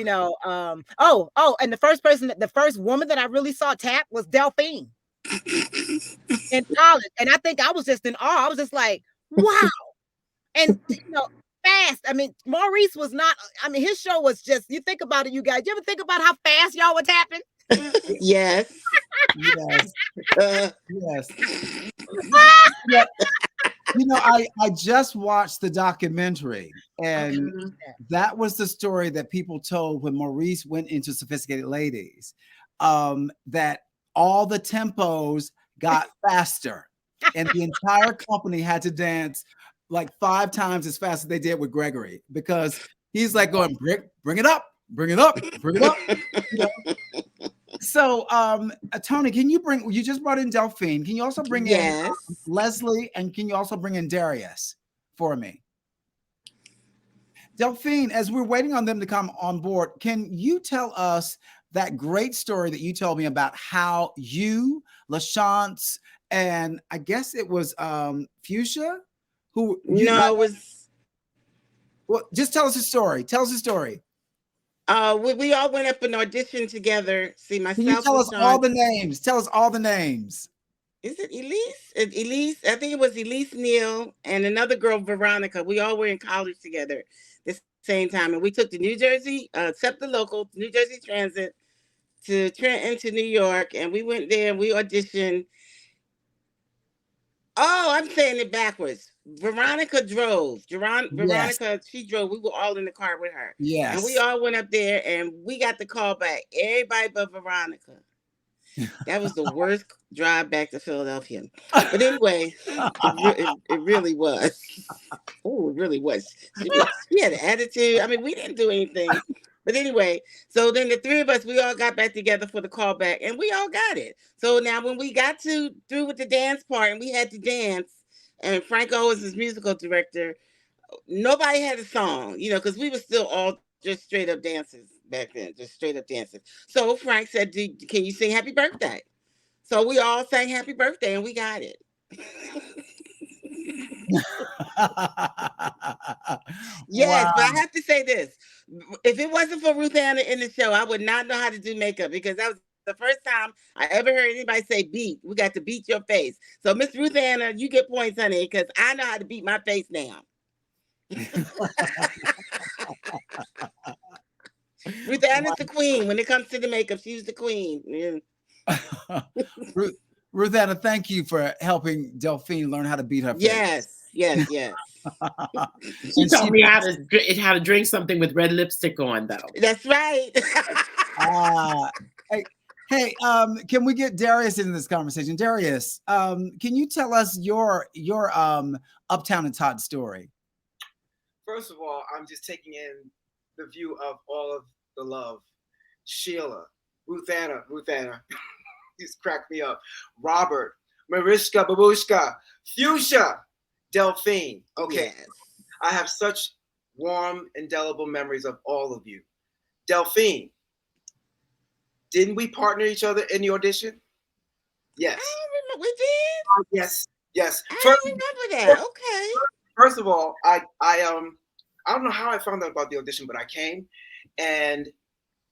the first woman that I really saw tap was Delphine in college. And I think I was just in awe. I was just like, wow. And fast. Maurice was not, his show was just, you think about it, you guys. You ever think about how fast y'all were tapping? Yes. Yes. Yes. I just watched the documentary, and that was the story that people told when Maurice went into Sophisticated Ladies, that all the tempos got faster, and the entire company had to dance like 5 times as fast as they did with Gregory, because he's like going, bring it up, bring it up, bring it up. So, Tony, you just brought in Delphine. Can you also bring in Leslie, and can you also bring in Darius for me? Delphine, as we're waiting on them to come on board, can you tell us that great story that you told me about how you, LaChance, and I guess it was Fuchsia, who it was. Well, just tell us a story. Tell us a story. We all went up and auditioned together. See, myself. Can you tell us all the names? Tell us all the names. Is it Elise? Elise, I think it was Elise Neal and another girl, Veronica. We all were in college together the same time, and we took the New Jersey, SEPTA local, New Jersey Transit to Trenton to New York, and we went there and we auditioned. Oh, I'm saying it backwards. Veronica drove. Veronica, she drove. We were all in the car with her. Yes. And we all went up there and we got the call back. Everybody but Veronica. That was the worst drive back to Philadelphia. But anyway, it really was. Oh, it really was. She had an attitude. We didn't do anything. But anyway, so then the 3 of us, we all got back together for the callback, and we all got it. So now when we got through with the dance part and we had to dance, and Franco was his musical director, nobody had a song, because we were still all just straight up dancers back then, just straight up dancers. So Frank said, can you sing Happy Birthday? So we all sang Happy Birthday, and we got it. Yes, but Wow. I have to say this. If it wasn't for Ruth Anna in the show, I would not know how to do makeup, because that was the first time I ever heard anybody say beat. We got to beat your face. So Miss Ruth Anna, you get points, honey, because I know how to beat my face now. Ruth Anna's the queen. When it comes to the makeup, she's the queen. Yeah. Ruth Anna, thank you for helping Delphine learn how to beat her face. Yes. She told me how to drink something with red lipstick on, though. That's right. Hey, can we get Darius in this conversation? Darius, can you tell us your Uptown and Todd story? First of all, I'm just taking in the view of all of the love. Sheila, Ruth Anna, just cracked me up. Robert, Mariska, Babushka, Fuchsia, Delphine. Okay, yes. I have such warm, indelible memories of all of you. Delphine, didn't we partner each other in the audition? Yes. I remember we did. Yes. I remember that. Okay. First of all, I don't know how I found out about the audition, but I came and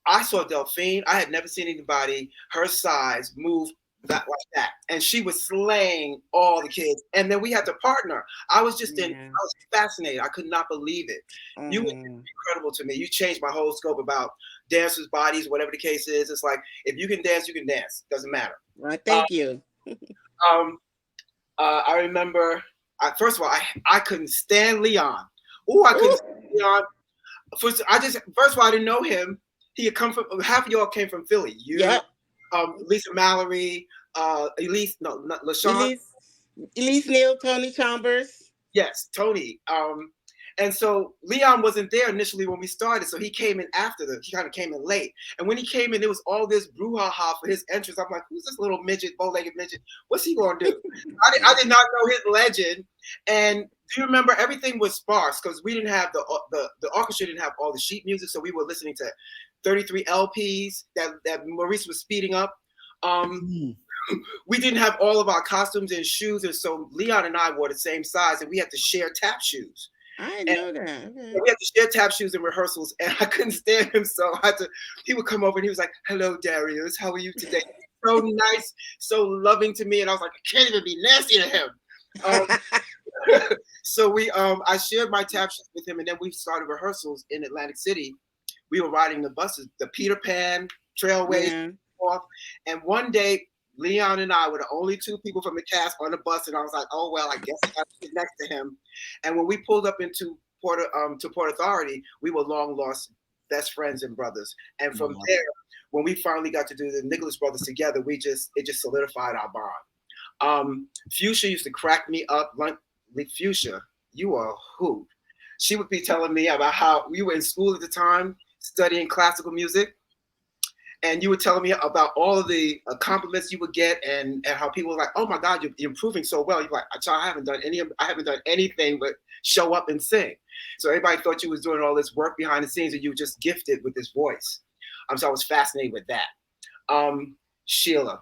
I saw Delphine. I had never seen anybody her size move like that. And she was slaying all the kids. And then we had to partner. I was just I was fascinated. I could not believe it. You were incredible to me. You changed my whole scope about dancers' bodies, whatever the case is. It's like, if you can dance, you can dance. Doesn't matter. Right. Thank you. I remember, first of all, I couldn't stand Leon. I couldn't stand Leon. First of all, I didn't know him. He had come from, half of y'all came from Philly. Lisa Mallory, Elise, no, not LaShawn. Elise Neal, Tony Chambers. Yes, Tony. And so Leon wasn't there initially when we started, so he came in he kind of came in late. And when he came in, there was all this brouhaha for his entrance. I'm like, who's this little midget, bow-legged midget? What's he gonna do? I did not know his legend. And do you remember, everything was sparse because we didn't have the orchestra didn't have all the sheet music, so we were listening to 33 LPs that Maurice was speeding up. We didn't have all of our costumes and shoes, and so Leon and I wore the same size, and we had to share tap shoes. I know that. Okay. We had to share tap shoes in rehearsals, and I couldn't stand him, so he would come over and he was like, "Hello, Darius, how are you today?" So nice, so loving to me, and I was like, I can't even be nasty to him. So I shared my tap shoes with him, and then we started rehearsals in Atlantic City. We were riding the buses, the Peter Pan, Trailways, and one day Leon and I were the only two people from the cast on the bus, and I was like, oh well, I guess I got to sit next to him. And when we pulled up into Port Authority, we were long lost best friends and brothers. And from there, when we finally got to do the Nicholas Brothers together, it just solidified our bond. Fuchsia used to crack me up. Fuchsia, you are a hoot. She would be telling me about how we were in school at the time studying classical music. And you were telling me about all of the compliments you would get, and how people were like, "Oh my God, you're improving so well." You're like, "I haven't done anything but show up and sing." So everybody thought you was doing all this work behind the scenes, and you were just gifted with this voice. So I was fascinated with that. Sheila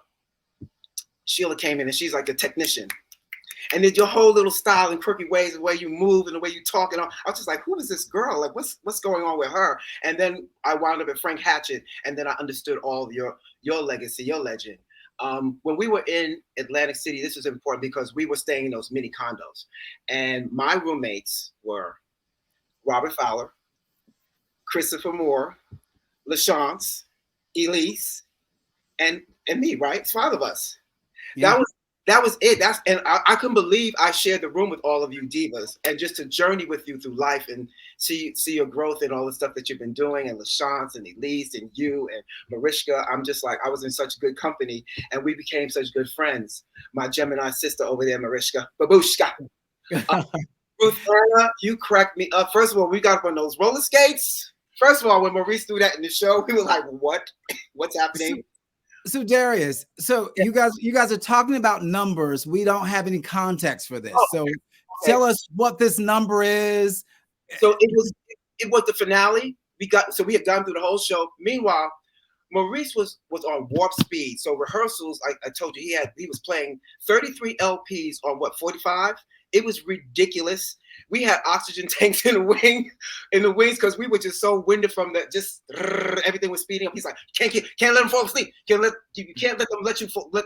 came in, and she's like a technician. And then your whole little style and quirky ways, the way you move and the way you talk, and all, I was just like, who is this girl? Like, what's going on with her? And then I wound up at Frank Hatchett, and then I understood all of your legacy, your legend. When we were in Atlantic City, this was important because we were staying in those mini condos, and my roommates were Robert Fowler, Christopher Moore, LaChance, Elise, and me. Right, it's 5 of us. Yeah. That was it. And I couldn't believe I shared the room with all of you divas, and just to journey with you through life and see your growth and all the stuff that you've been doing, and LaChance and Elise and you and Mariska. I'm just like, I was in such good company, and we became such good friends. My Gemini sister over there, Mariska, Babushka. Ruth Anna, you cracked me up. First of all, we got up on those roller skates. First of all, when Maurice threw that in the show, we were like, what? What's happening? So Darius, you guys are talking about numbers. We don't have any context for this. Tell us what this number is. So it was the finale. We had gone through the whole show. Meanwhile, Maurice was on warp speed. So rehearsals, I told you, he was playing 33 LPs on 45. It was ridiculous. We had oxygen tanks in the wings, because we were just so winded from everything was speeding up. He's like, can't let them fall asleep. You can't let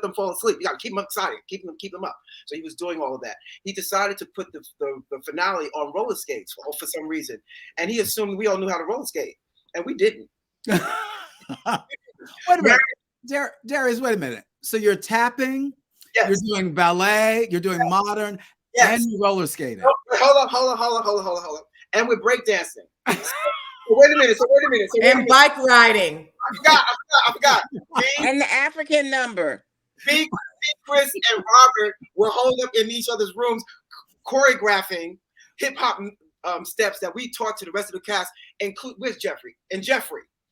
them fall asleep. You got to keep them excited, keep them up. So he was doing all of that. He decided to put the finale on roller skates for some reason, and he assumed we all knew how to roller skate, and we didn't. Wait a minute, Darius. Wait a minute. So you're tapping. Yes. You're doing ballet. You're doing modern. Yes. And roller skating. Hold on. And we're breakdancing. Wait a minute. And bike riding. I forgot. And the African number. Me, Chris, and Robert were holed up in each other's rooms, choreographing hip hop steps that we taught to the rest of the cast, with Jeffrey.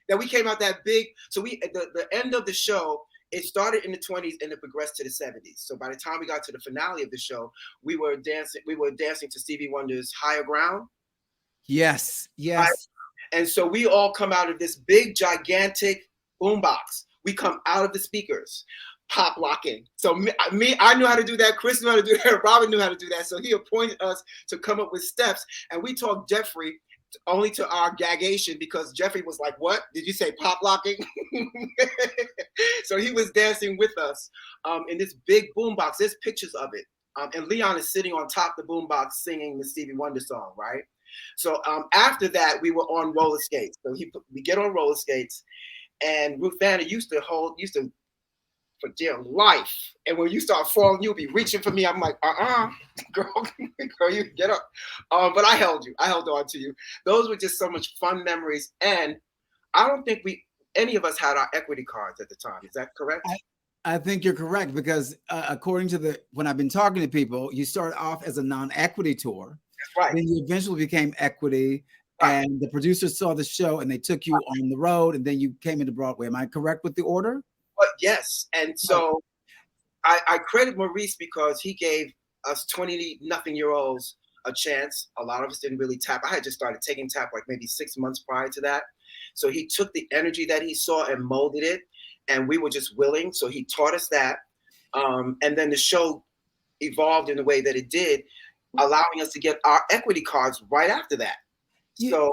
That we came out that big. So the end of the show. It started in the 20s and it progressed to the 70s. So by the time we got to the finale of the show, we were dancing to Stevie Wonder's Higher Ground. Yes. And so we all come out of this big, gigantic boombox. We come out of the speakers, pop locking. So I knew how to do that. Chris knew how to do that. Robin knew how to do that. So he appointed us to come up with steps. And we taught Jeffrey, only to our gagation, because Jeffrey was like, what? Did you say pop locking? So he was dancing with us in this big boombox. There's pictures of it. And Leon is sitting on top of the boombox singing the Stevie Wonder song, right? So after that, we were on roller skates. So we get on roller skates, and Ruth-Anna used to for dear life. And when you start falling, you'll be reaching for me. I'm like, girl, you get up. But I held on to you. Those were just so much fun memories. And I don't think any of us had our equity cards at the time. Is that correct? I think you're correct, because according to when I've been talking to people, you start off as a non-equity tour. That's right. Then you eventually became equity. Right. And the producers saw the show and they took you on the road, and then you came into Broadway. Am I correct with the order? But yes. And so I credit Maurice, because he gave us 20-nothing-year-olds a chance. A lot of us didn't really tap. I had just started taking tap like maybe 6 months prior to that. So he took the energy that he saw and molded it, and we were just willing. So he taught us that. And then the show evolved in the way that it did, allowing us to get our equity cards right after that. So,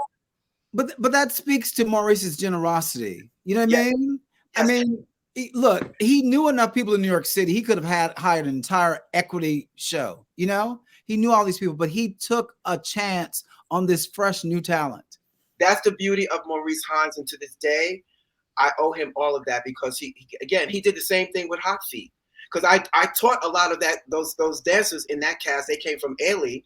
but that speaks to Maurice's generosity. You know what I mean? Yes. I mean, look, he knew enough people in New York City. He could have hired an entire equity show. You know, he knew all these people, but he took a chance on this fresh new talent. That's the beauty of Maurice Hines, and to this day, I owe him all of that, because he did the same thing with Hot Feet. Because I taught a lot of those dancers in that cast. They came from Ailey,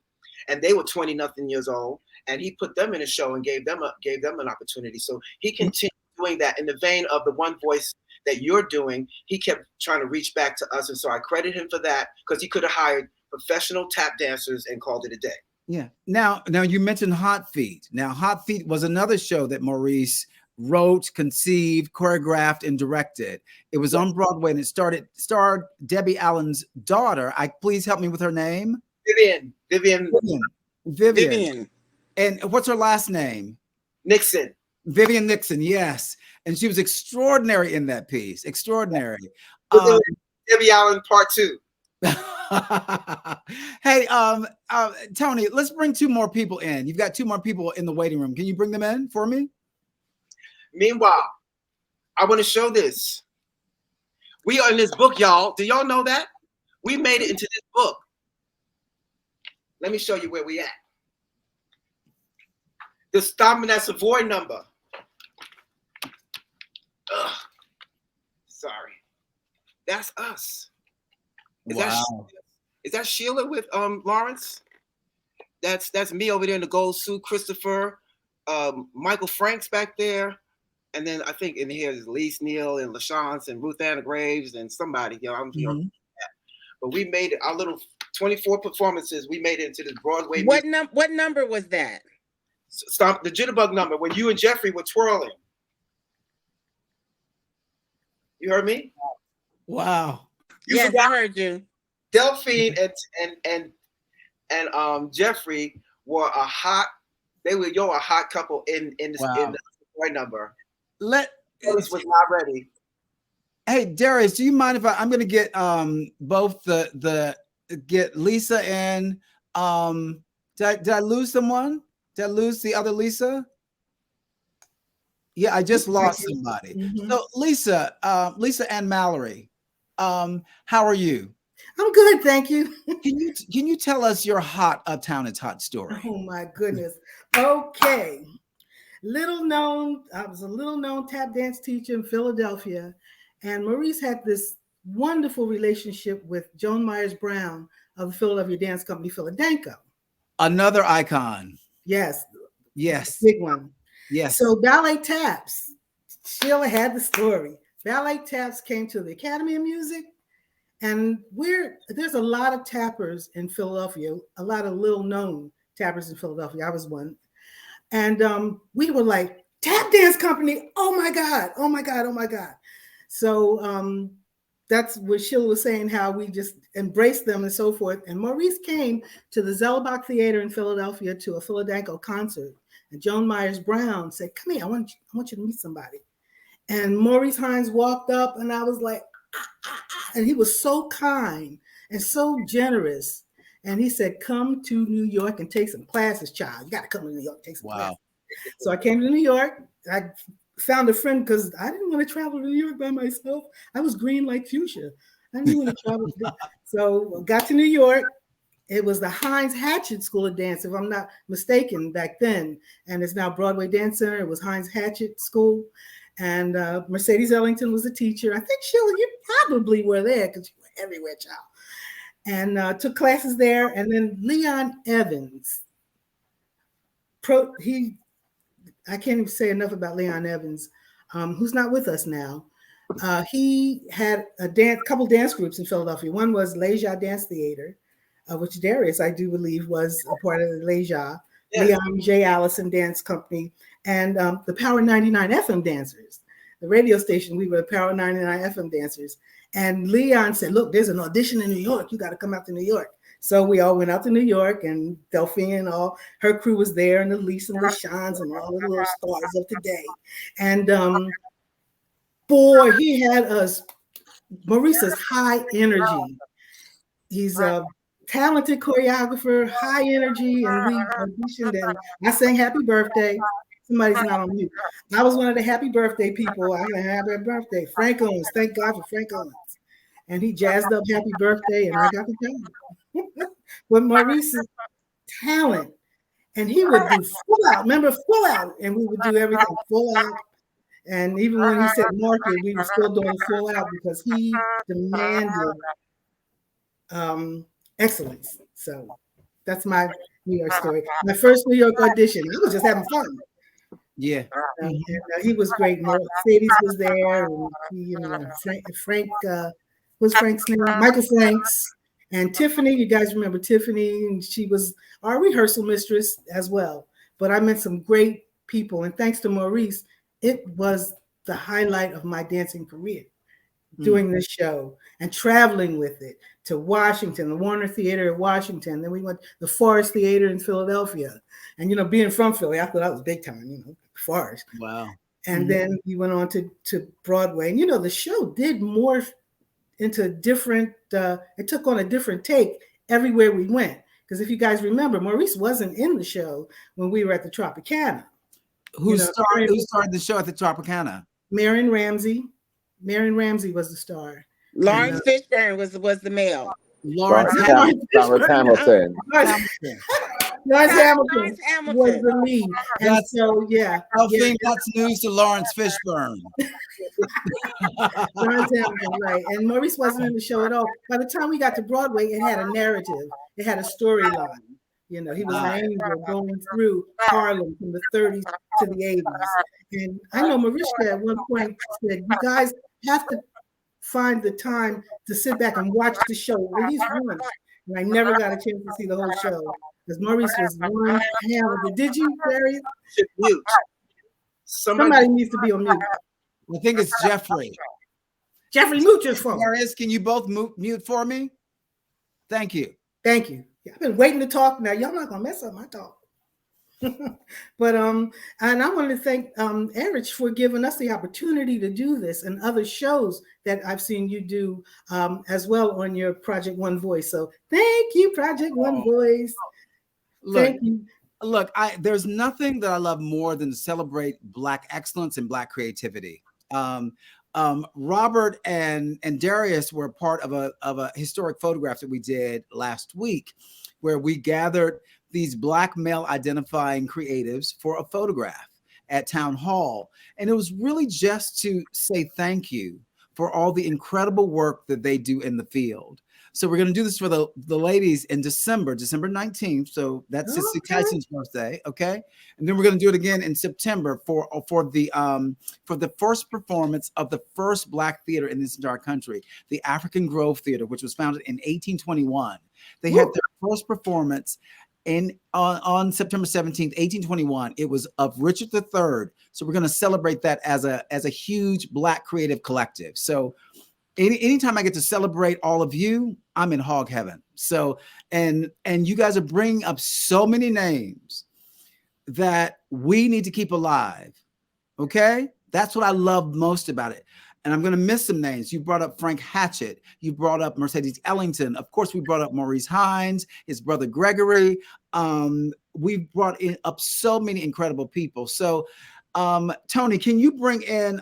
and they were 20-nothing years old, and he put them in a show and gave them an opportunity. So he continued doing that in the vein of the One Voice that you're doing. He kept trying to reach back to us, and so I credit him for that, because he could have hired professional tap dancers and called it a day. Yeah. Now you mentioned Hot Feet. Now, Hot Feet was another show that Maurice wrote, conceived, choreographed, and directed. It was on Broadway, and it starred Debbie Allen's daughter. Please help me with her name. Vivian. And what's her last name? Nixon. Vivian Nixon, yes. And she was extraordinary in that piece. Extraordinary. Debbie Allen Part 2. Hey, Tony, let's bring 2 more people in. You've got 2 more people in the waiting room. Can you bring them in for me? Meanwhile, I want to show this. We are in this book, y'all. Do y'all know that? We made it into this book. Let me show you where we at. The Stomping at Savoy number. Ugh. Sorry. That's us. Is that Sheila with Lawrence? That's me over there in the gold suit. Christopher, Michael Franks back there, and then I think in here is Lise Neal and LaChance and Ruth-Anna Graves and somebody. But we made it. Our little 24 performances. We made it into this Broadway. What number was that? Stomp the Jitterbug number when you and Jeffrey were twirling. You heard me? Wow. Yes, I heard you. Delphine and Jeffrey were a hot couple in the boy number. Darius was not ready. Hey, Darius, do you mind if I'm going to get both get Lisa in, Did I lose someone? Did I lose the other Lisa? Yeah, I just lost somebody. So Lisa and Mallory, how are you? I'm good, thank you. Can you tell us your hot Uptown It's Hot story? Oh my goodness. Okay. I was a little known tap dance teacher in Philadelphia, and Maurice had this wonderful relationship with Joan Myers Brown of the Philadelphia Dance Company, Philadanco. Another icon. Yes. Yes. Big one. Yes. So Ballet Taps, Sheila had the story. Ballet Taps came to the Academy of Music, and there's a lot of tappers in Philadelphia, a lot of little known tappers in Philadelphia. I was one. And we were like, tap dance company, oh my God, oh my God, oh my God. So that's what Sheila was saying, how we just embraced them and so forth. And Maurice came to the Zellbach Theater in Philadelphia to a Philadanco concert. And Joan Myers Brown said, come here, I want you to meet somebody. And Maurice Hines walked up, and I was like, and he was so kind and so generous. And he said, come to New York and take some classes, child. You got to come to New York, take some classes. So I came to New York. I found a friend because I didn't want to travel to New York by myself. I was green like fuchsia. I didn't want to travel. So got to New York. It was the Hines Hatchett School of Dance, if I'm not mistaken, back then. And it's now Broadway Dance Center. It was Hines Hatchett School. And Mercedes Ellington was the teacher. I think, Sheila, you probably were there because you were everywhere, child. And took classes there. And then Leon Evans, I can't even say enough about Leon Evans, who's not with us now. He had a couple dance groups in Philadelphia. One was Leja Dance Theater, which Darius, I do believe, was a part of the Leja. Yes. Leon J. Allison Dance Company, and the Power 99 FM Dancers, the radio station. We were the Power 99 FM Dancers. And Leon said, look, there's an audition in New York. You got to come out to New York. So we all went out to New York, and Delphine and all her crew was there, and Elise and LaShans and all the little stars of today. And boy, he had Maurice's high energy. He's a talented choreographer, high energy, and we auditioned, and I sang Happy Birthday. Somebody's not on mute. I was one of the happy birthday people. I had a happy birthday. Frank Owens, thank God for Frank Owens. And he jazzed up Happy Birthday, and I got the job. With Maurice's talent, and he would do full out. Remember, full out, and we would do everything full out. And even when he said market, we were still doing full out because he demanded excellence. So that's my New York story. My first New York audition. I was just having fun. Yeah. And, he was great. Mercedes was there, and he, Frank what's Frank's name? Michael Franks. And Tiffany, you guys remember Tiffany, and she was our rehearsal mistress as well. But I met some great people, and thanks to Maurice, it was the highlight of my dancing career, doing this show and traveling with it to Washington, the Warner Theater at Washington. Then we went to the Forest Theater in Philadelphia. And, being from Philly, I thought that was big time, Forest. Wow. And then we went on to Broadway. And, the show did morph into different, it took on a different take everywhere we went. Because if you guys remember, Maurice wasn't in the show when we were at the Tropicana. Who started the show at the Tropicana? Marion Ramsey. Marion Ramsey was the star. Lawrence Fishburne was the male. Lawrence Hamilton. Lawrence Hamilton was the lead. And so, that's news to Lawrence Fishburne. Lawrence Hamilton, right. And Maurice wasn't in the show at all. By the time we got to Broadway, it had a narrative. It had a storyline. He was an angel going through Harlem from the 30s to the 80s. And I know Mariska at one point said, you guys have to find the time to sit back and watch the show at least once. And I never got a chance to see the whole show because Maurice was one talented. Did you, Barry? Mute. Somebody needs to be on mute. I think it's Jeffrey. Jeffrey, mute your phone. Darius, can you both mute for me? Thank you. Thank you. I've been waiting to talk now. Y'all not gonna mess up my talk. But and I want to thank Erich for giving us the opportunity to do this and other shows that I've seen you do as well on your Project One Voice. So thank you, Project One Voice. Thank you. Look, there's nothing that I love more than to celebrate Black excellence and Black creativity. Robert and Darius were part of a historic photograph that we did last week, where we gathered these Black male identifying creatives for a photograph at Town Hall. And it was really just to say thank you for all the incredible work that they do in the field. So we're going to do this for the ladies in December 19th. So that's Sissy Tyson's birthday, okay? And then we're going to do it again in September for the first performance of the first Black theater in this entire country, the African Grove Theater, which was founded in 1821. They had their first performance on September 17th, 1821. It was of Richard III. So we're going to celebrate that as a huge Black creative collective. So anytime I get to celebrate all of you, I'm in hog heaven. So, and you guys are bringing up so many names that we need to keep alive. Okay. That's what I love most about it. And I'm going to miss some names. You brought up Frank Hatchett. You brought up Mercedes Ellington. Of course, we brought up Maurice Hines, his brother Gregory. We brought up so many incredible people. So, Tony, can you bring in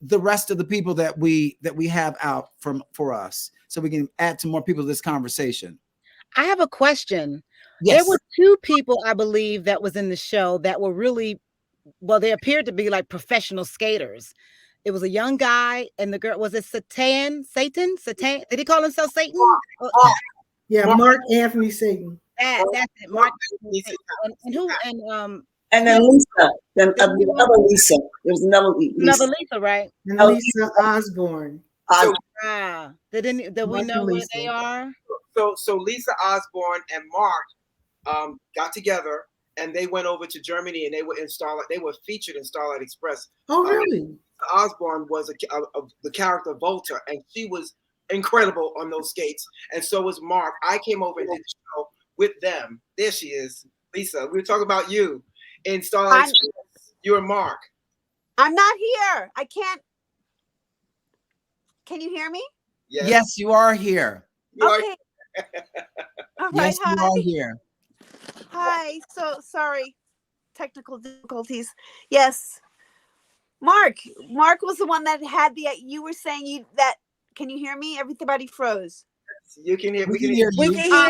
the rest of the people that we have out for us, so we can add some more people to this conversation? I have a question. Yes. There were two people, I believe, that was in the show that were really, well, they appeared to be like professional skaters. It was a young guy and the girl. Was it Satan? Did he call himself Satan? Yeah, Mark Anthony Satan. That's it. Mark. And who? And then Lisa, another Lisa. There was another Lisa. Another Lisa, right? And Lisa Osborne. Did we know where they are? So Lisa Osborne and Mark got together and they went over to Germany and they were featured in Starlight Express. Oh, really? Osborne was the character Volta, and she was incredible on those skates. And so was Mark. I came over and did the show with them. There she is, Lisa. We were talking about you in Starlight Express. You and Mark. I'm not here. I can't. Can you hear me? Yes, you are here. Okay. All right. Yes, you are here. Hi. So sorry. Technical difficulties. Yes. Mark was the one that had you were saying that, can you hear me? Everybody froze. You can hear, we can hear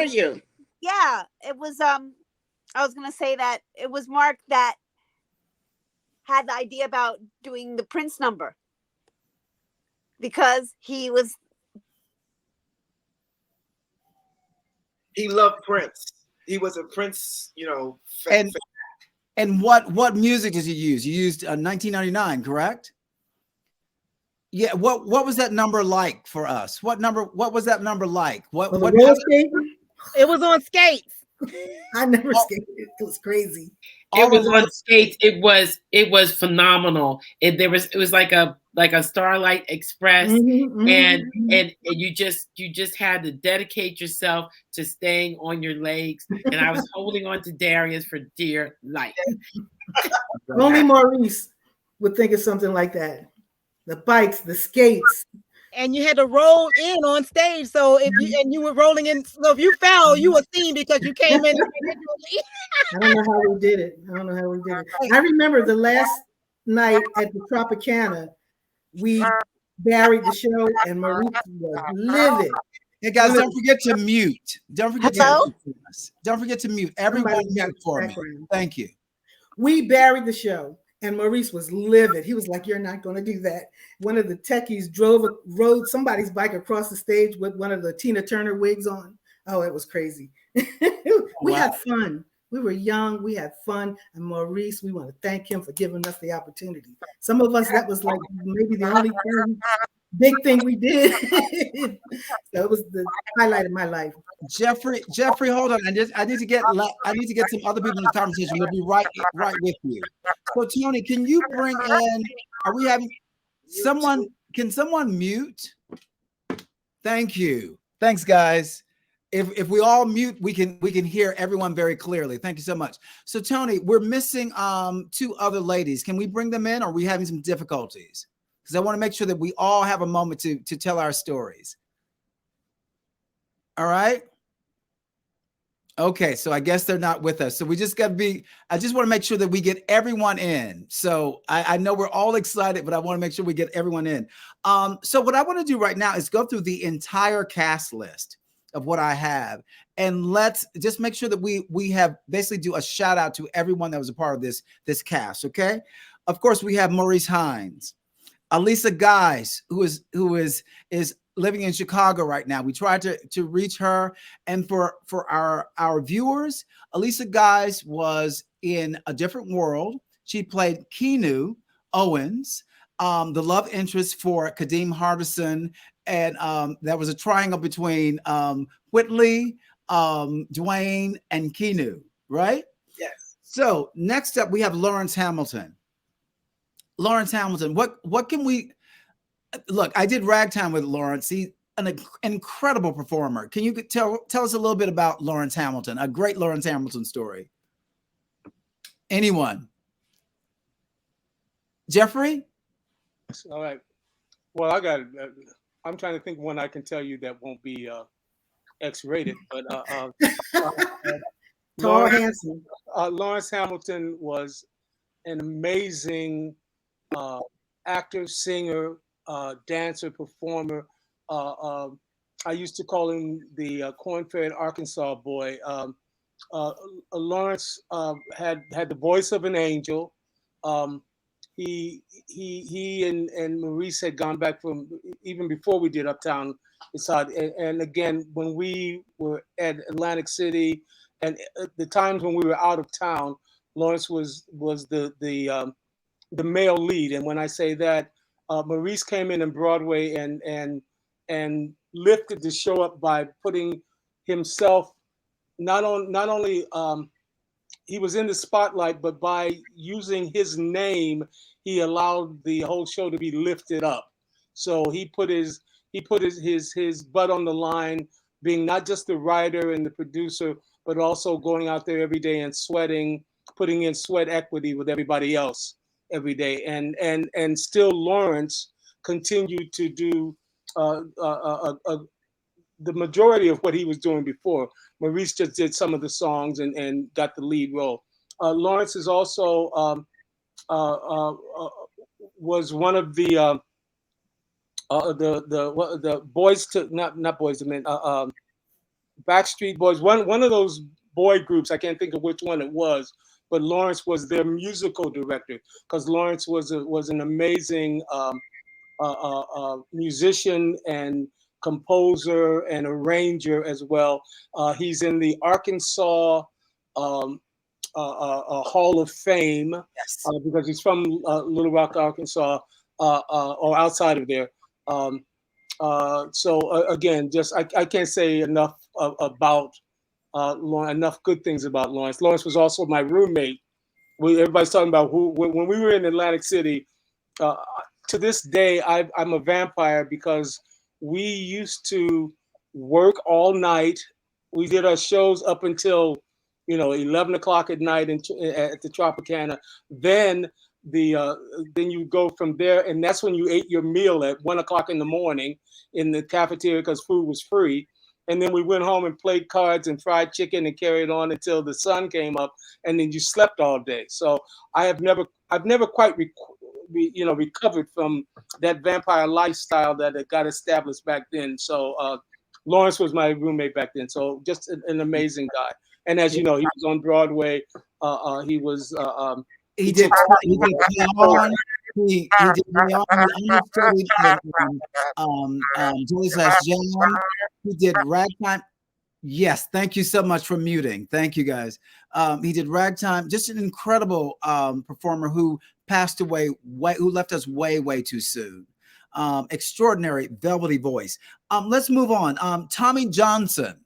you. Yeah, it was, I was going to say that it was Mark that had the idea about doing the Prince number because he loved Prince. He was a Prince, And what music did you use? You used 1999, correct? Yeah. What was that number like for us? What was that number like? It was on skates. I never skated. It was crazy. It was on skates. It was phenomenal. It was like a Starlight Express, and you just had to dedicate yourself to staying on your legs. And I was holding on to Darius for dear life. Only Maurice would think of something like that. The bikes, the skates. And you had to roll in on stage. So if you were rolling in, so if you fell, you were seen because you came in. I don't know how we did it. I remember the last night at the Tropicana, we buried the show and Maurice was livid. Hey guys, don't forget to mute. Don't forget to mute. Everyone mute for me. Thank you. We buried the show. And Maurice was livid. He was like, "You're not going to do that." One of the techies rode somebody's bike across the stage with one of the Tina Turner wigs on. Oh, it was crazy. We had fun. We were young. We had fun. And Maurice, we want to thank him for giving us the opportunity. Some of us, that was like maybe the only big thing we did. So it was the highlight of my life. Jeffrey, hold on. I need to get some other people in the conversation. We'll be right with you. So Tony, can you bring in? Are we having someone? Can someone mute? Thank you. Thanks, guys. if we all mute, we can hear everyone very clearly. Thank you so much. So Tony, we're missing two other ladies. Can we bring them in, or are we having some difficulties? Because I want to make sure that we all have a moment to tell our stories. All right. Okay, so I guess they're not with us. So we just got to be, I just want to make sure that we get everyone in. So I know we're all excited, but I want to make sure we get everyone in. So what I want to do right now is go through the entire cast list of what I have. And let's just make sure that we have basically do a shout out to everyone that was a part of this cast, okay? Of course, we have Maurice Hines, Alisa Guys, who is living in Chicago right now. We tried to reach her. And for our viewers, Alisa Guys was in A Different World. She played Keanu Owens, the love interest for Kadeem Hardison. And there was a triangle between Whitley, Dwayne, and Keanu, right? Yes. So next up, we have Lawrence Hamilton. Lawrence Hamilton, what can we... Look, I did Ragtime with Lawrence. He's an incredible performer. Can you tell us a little bit about Lawrence Hamilton, a great Lawrence Hamilton story? Anyone? Jeffrey? All right. Well, I'm trying to think one I can tell you that won't be X-rated, but Tall, handsome. Lawrence Hamilton was an amazing actor, singer, dancer, performer. I used to call him the corn-fed Arkansas boy. Lawrence had the voice of an angel. He and Maurice had gone back from even before we did Uptown. And again, when we were at Atlantic City, and the times when we were out of town, Lawrence was the male lead. And when I say that, Maurice came in Broadway and lifted the show up by putting himself not only he was in the spotlight, but by using his name, he allowed the whole show to be lifted up. So he put his butt on the line, being not just the writer and the producer, but also going out there every day and sweating, putting in sweat equity with everybody else every day. And still Lawrence continued to do the majority of what he was doing before. Maurice just did some of the songs and got the lead role. Lawrence is also was one of the boys to not boys to men, Backstreet Boys. One of those boy groups. I can't think of which one it was, but Lawrence was their musical director because Lawrence was an amazing musician and composer and arranger as well. He's in the Arkansas Hall of Fame, Yes. Because he's from Little Rock, Arkansas, or outside of there. So again, just I can't say enough about enough good things about Lawrence. Lawrence was also my roommate. Everybody's talking about when we were in Atlantic City. To this day, I'm a vampire because we used to work all night. We did our shows up until 11 o'clock at night at the Tropicana. Then then you go from there, and that's when you ate your meal at 1 o'clock in the morning in the cafeteria because food was free. And then we went home and played cards and fried chicken and carried on until the sun came up, and then you slept all day. So I've never quite recovered from that vampire lifestyle that it got established back then. So Lawrence was my roommate back then. So just an amazing guy. And as you know, he was on Broadway. He was. He did Leon. He did Leon. He understudied Joy's Last Jam. He did Ragtime. Yes, thank you so much for muting. Thank you, guys. He did Ragtime. Just an incredible performer who passed away, who left us way too soon. Extraordinary, velvety voice. Let's move on. Tommy Johnson.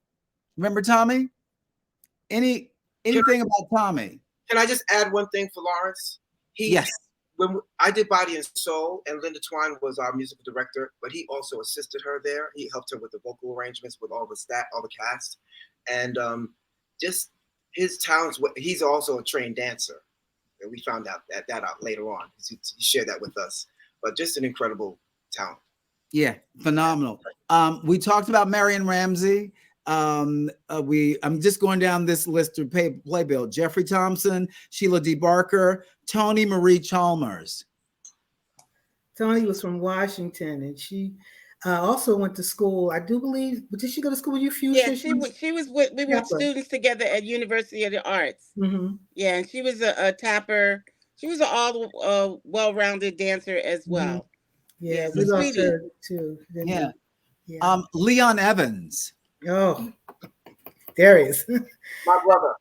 Remember Tommy? Anything about Tommy? Can I just add one thing for Lawrence? Yes. when I did Body and Soul, and Linda Twine was our musical director, but he also assisted her there. He helped her with the vocal arrangements, with all the cast, and just his talents. He's also a trained dancer, and we found out that out later on. He shared that with us, but just an incredible talent. Yeah, phenomenal. We talked about Marion Ramsey. I'm just going down this list through playbill. Jeffrey Thompson, Sheila D. Barker, Toni Marie Chalmers. Toni was from Washington, and she also went to school. I do believe. Did she go to school with you, Fuchsia? Yeah, she was with. We were students together at University of the Arts. Mm-hmm. Yeah, and she was a tapper. She was an all well-rounded dancer as well. Yeah, we loved her too. Yeah. Leon Evans. Oh, there he is. My brother.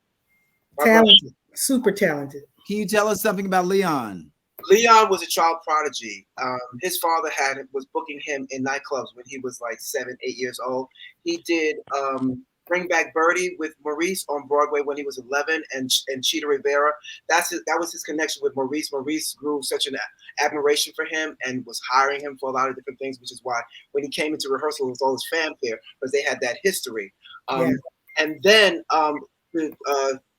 Talented, super talented. Can you tell us something about Leon? Leon was a child prodigy. His father was booking him in nightclubs when he was like 7, 8 years old. He did Bring Back Birdie with Maurice on Broadway when he was 11, and Cheetah Rivera. That was his connection with Maurice. Maurice grew such an admiration for him and was hiring him for a lot of different things, which is why when he came into rehearsal, it was all this fanfare because they had that history. And then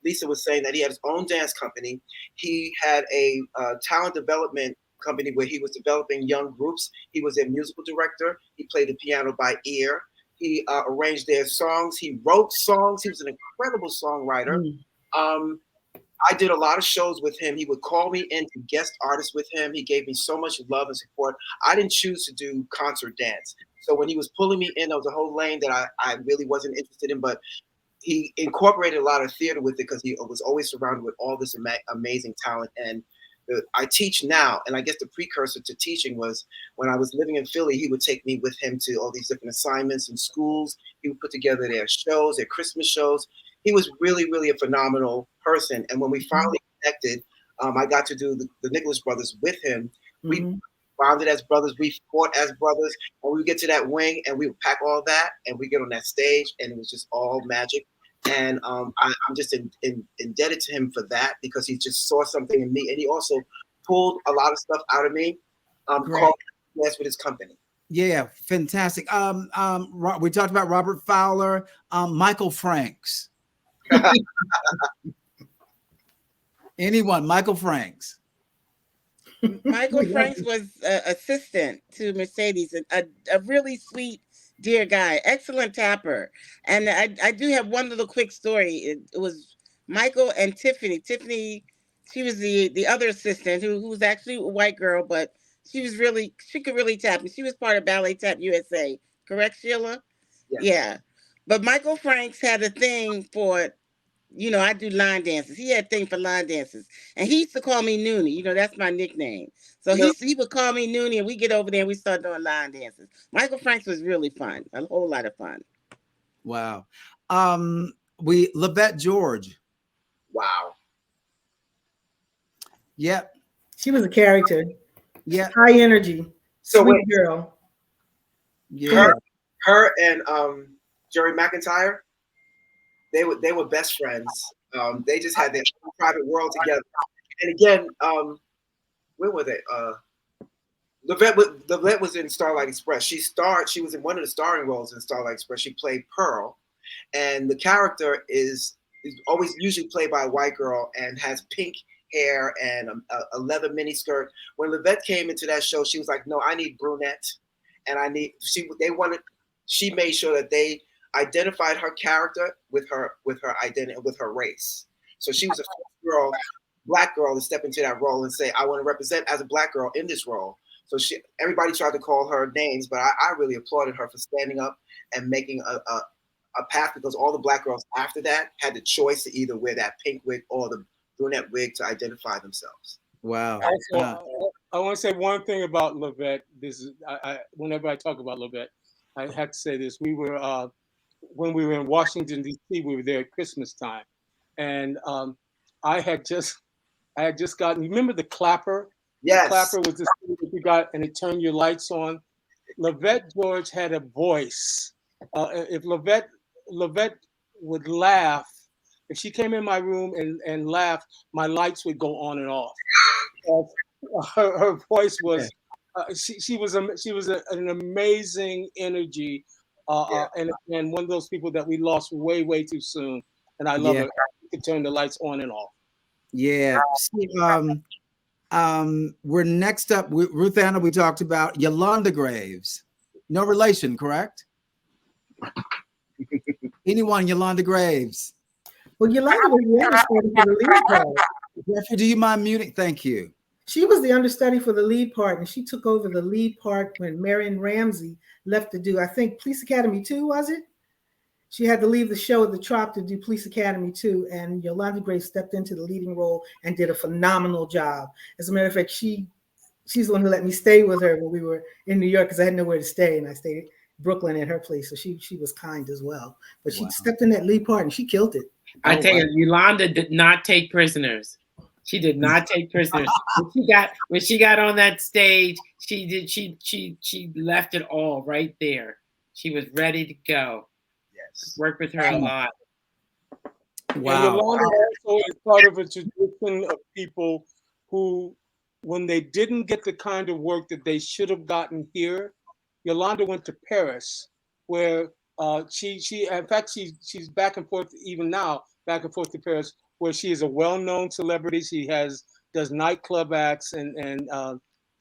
Lisa was saying that he had his own dance company. He had a talent development company where he was developing young groups. He was a musical director. He played the piano by ear. He arranged their songs. He wrote songs. He was an incredible songwriter. I did a lot of shows with him. He would call me in to guest artist with him. He gave me so much love and support. I didn't choose to do concert dance. So when he was pulling me in, there was a whole lane that I really wasn't interested in, but he incorporated a lot of theater with it because he was always surrounded with all this amazing talent. And I teach now, and I guess the precursor to teaching was when I was living in Philly, he would take me with him to all these different assignments in schools. He would put together their shows, their Christmas shows. He was really, really a phenomenal person. And when we finally connected, I got to do the Nicholas Brothers with him. We bonded as brothers. We fought as brothers. And we would get to that wing and we would pack all that and we get on that stage and it was just all magic. And I'm just indebted to him for that because he just saw something in me. And he also pulled a lot of stuff out of me. Called with his company. Yeah, fantastic. We talked about Robert Fowler, Michael Franks. Anyone, Michael Franks. Michael Franks was assistant to Mercedes, a really sweet, dear guy, excellent tapper. And I do have one little quick story. It was Michael and Tiffany. Tiffany, she was the other assistant who was actually a white girl, but she could really tap. And she was part of Ballet Tap USA. Correct, Sheila? Yeah. But Michael Franks had a thing for, I do line dances. He had a thing for line dances. And he used to call me Noonie. That's my nickname. So he would call me Noonie and we get over there and we start doing line dances. Michael Franks was really fun. A whole lot of fun. Wow. Lavette George. Wow. Yep. She was a character. Yeah. High energy. So sweet girl. Yeah. Her and Jerry McIntyre, they were best friends. They just had their private world together. And again, where were they? Lavette was in Starlight Express. She was in one of the starring roles in Starlight Express. She played Pearl, and the character is always usually played by a white girl and has pink hair and a leather miniskirt. When Lavette came into that show, she was like, "No, I need brunette," and she made sure that they identified her character with her identity, with her race. So she was a black girl to step into that role and say, "I want to represent as a black girl in this role." So everybody tried to call her names, but I really applauded her for standing up and making a path, because all the black girls after that had the choice to either wear that pink wig or the brunette wig to identify themselves. Wow. I want to say one thing about Lavette. Whenever I talk about Lavette, I have to say this. We were when we were in Washington D.C. We were there at Christmas time, and I had just gotten. Remember the clapper? Yes. The clapper was the thing that you got, and it turned your lights on. Lavette George had a voice. If Lavette would laugh, if she came in my room and laughed, my lights would go on and off. her voice was she was an amazing energy, and one of those people that we lost way too soon. And I love her. You could turn the lights on and off. Yeah. See, we're next up. Ruth Anna, we talked about Yolanda Graves. No relation, correct? Anyone, Yolanda Graves? Well, Yolanda was the understudy for the lead part. Jeffrey, do you mind muting? Thank you. She was the understudy for the lead part, and she took over the lead part when Marion Ramsey left to do, I think, Police Academy 2, was it? She had to leave the show at the Trop to do Police Academy 2, and Yolanda Graves stepped into the leading role and did a phenomenal job. As a matter of fact, she's the one who let me stay with her when we were in New York because I had nowhere to stay, and I stayed in Brooklyn at her place, so she was kind as well. But she stepped in that lead part, and she killed it. I tell you, Yolanda did not take prisoners. She did not take prisoners. When she got on that stage, she left it all right there. She was ready to go. Yes. Worked with her a lot. Wow. And Yolanda also is part of a tradition of people who, when they didn't get the kind of work that they should have gotten here, Yolanda went to Paris, where she's back and forth even now, back and forth to Paris, where she is a well-known celebrity. She does nightclub acts and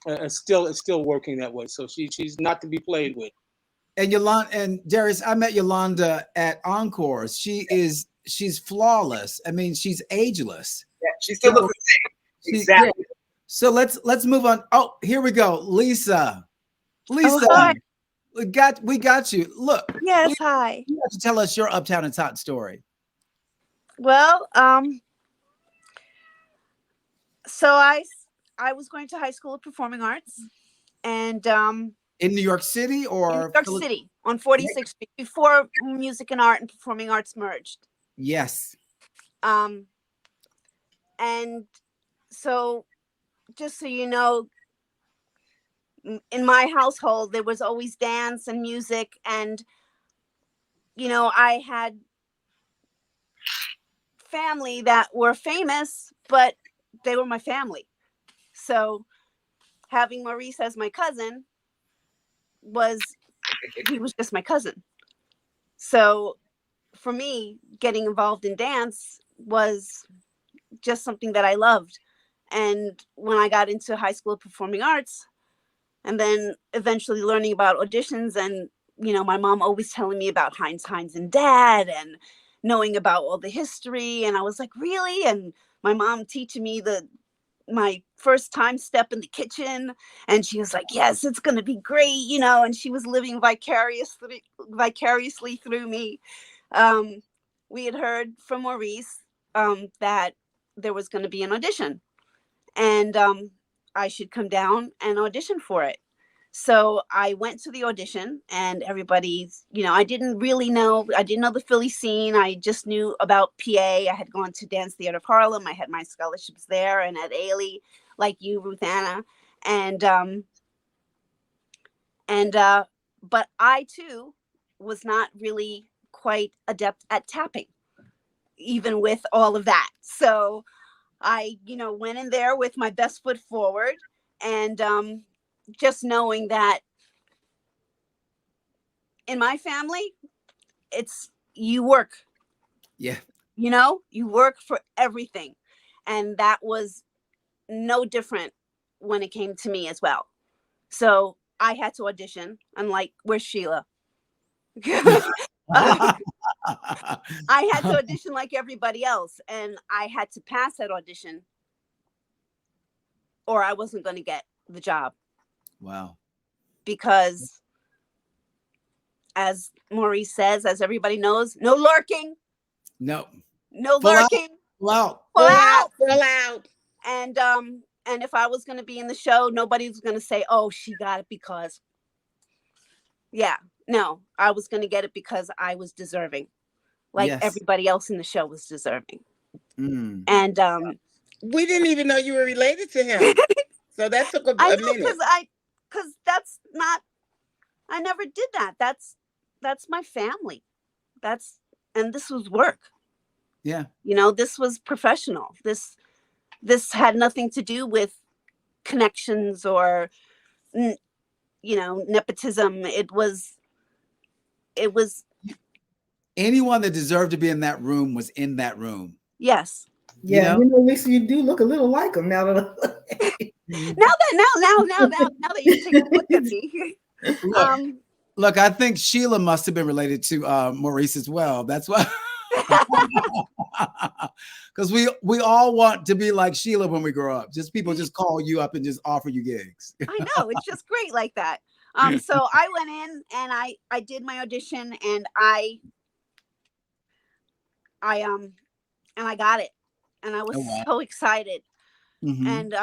is still working that way. So she's not to be played with. And Yolanda and Darius, I met Yolanda at Encores. She's flawless. I mean, she's ageless. Yeah, she still looks the same. Exactly. Yeah. So let's move on. Oh, here we go. Lisa, hi. we got you. Look. Yes, Lisa, hi. you have to tell us your Uptown and Tot story. Well, so I was going to high school of performing arts, and in New York City or in New York City on 46th Street before music and art and performing arts merged. Yes. And so, just so you know, in my household there was always dance and music, and I had family that were famous, but they were my family. So having Maurice as my cousin he was just my cousin. So for me, getting involved in dance was just something that I loved. And when I got into high school of performing arts, and then eventually learning about auditions, and my mom always telling me about Hines and Dad, and knowing about all the history, and I was like, really? And my mom teaching me my first time step in the kitchen, and she was like, yes, it's gonna be great, and she was living vicariously through me. We had heard from Maurice that there was going to be an audition, and I should come down and audition for it. So I went to the audition, and everybody's, I didn't know the Philly scene. I just knew about PA. I had gone to Dance Theatre of Harlem. I had my scholarships there and at Ailey, like you, Ruth Anna. But I too was not really quite adept at tapping, even with all of that. So I, went in there with my best foot forward, and just knowing that in my family, it's you work. Yeah. You work for everything. And that was no different when it came to me as well. So I had to audition. I'm like, where's Sheila? I had to audition like everybody else. And I had to pass that audition, or I wasn't going to get the job. Wow. Because as Maurice says, as everybody knows, no lurking. No lurking. Wow. Pull out. And if I was going to be in the show, nobody was going to say, oh, she got it because. Yeah, no, I was going to get it because I was deserving. Like everybody else in the show was deserving. Mm. And we didn't even know you were related to him. So that took a minute. Because that's not, I never did that. That's my family. And this was work. Yeah. This was professional. This had nothing to do with connections or nepotism. It was anyone that deserved to be in that room was in that room. Yes. Yeah, Lisa, you do look a little like him now that now that you take a look at me. Look, I think Sheila must have been related to Maurice as well. That's why. Because we all want to be like Sheila when we grow up. Just people just call you up and just offer you gigs. I know, it's just great like that. So I went in and I did my audition and I got it, and I was so excited. And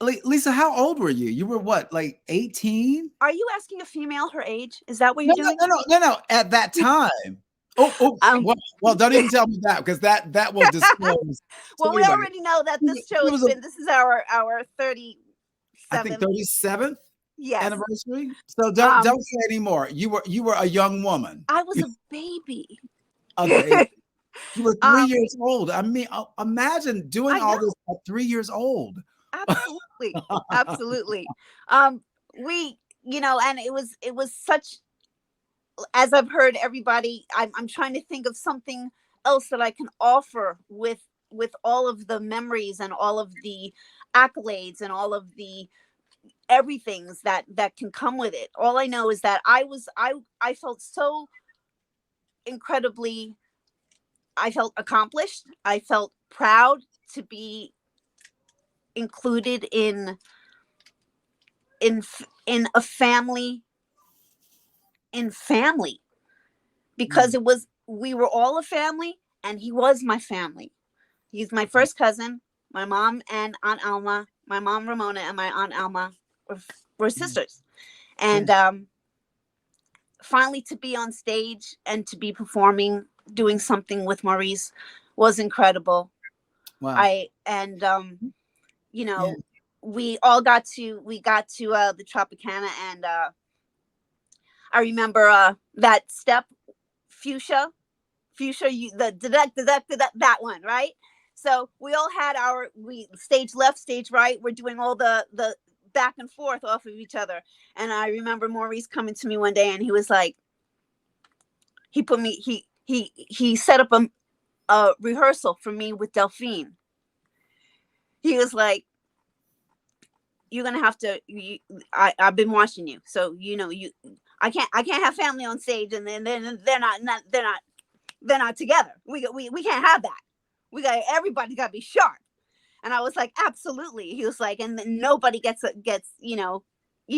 Lisa, how old were you? You were what, like 18? Are you asking a female her age? Is that what you're doing? No. At that time. Well, don't even tell me that, because that will disclose. Well, we already know that this show this is our 37th. I think 37th anniversary. So don't say anymore. You were a young woman. I was a baby. Okay. You were 3 years old. I mean, imagine doing all this at 3 years old. Absolutely. We, and it was such, as I've heard everybody, I'm trying to think of something else that I can offer with all of the memories and all of the accolades and all of the everything's that can come with it. All I know is that I felt so incredibly, I felt accomplished. I felt proud to be included in a family, because we were all a family, and he was my family. He's my first cousin. My mom and Aunt Alma, my mom Ramona and my Aunt Alma were sisters. And finally to be on stage and to be performing, doing something with Maurice was incredible. Wow. We all got to the Tropicana, and I remember that step, fuchsia, that one, right? So we all had we stage left, stage right. We're doing all the back and forth off of each other. And I remember Maurice coming to me one day, and he was like, he set up a rehearsal for me with Delphine. He was like, you're gonna have to. I've been watching you, so I can't have family on stage, and then they're not together. We can't have that. Everybody got to be sharp. And I was like, absolutely. He was like, and then nobody gets you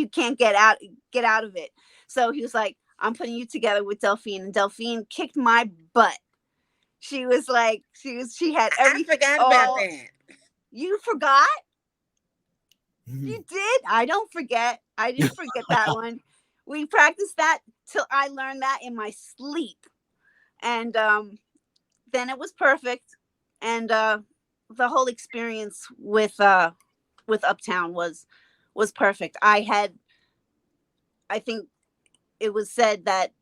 can't get out of it. So he was like, I'm putting you together with Delphine, and Delphine kicked my butt. She was like, she had everything. I forgot about that. You forgot? You did? I don't forget. I didn't forget that one. We practiced that till I learned that in my sleep. And then it was perfect. And the whole experience with Uptown was perfect. I think it was said that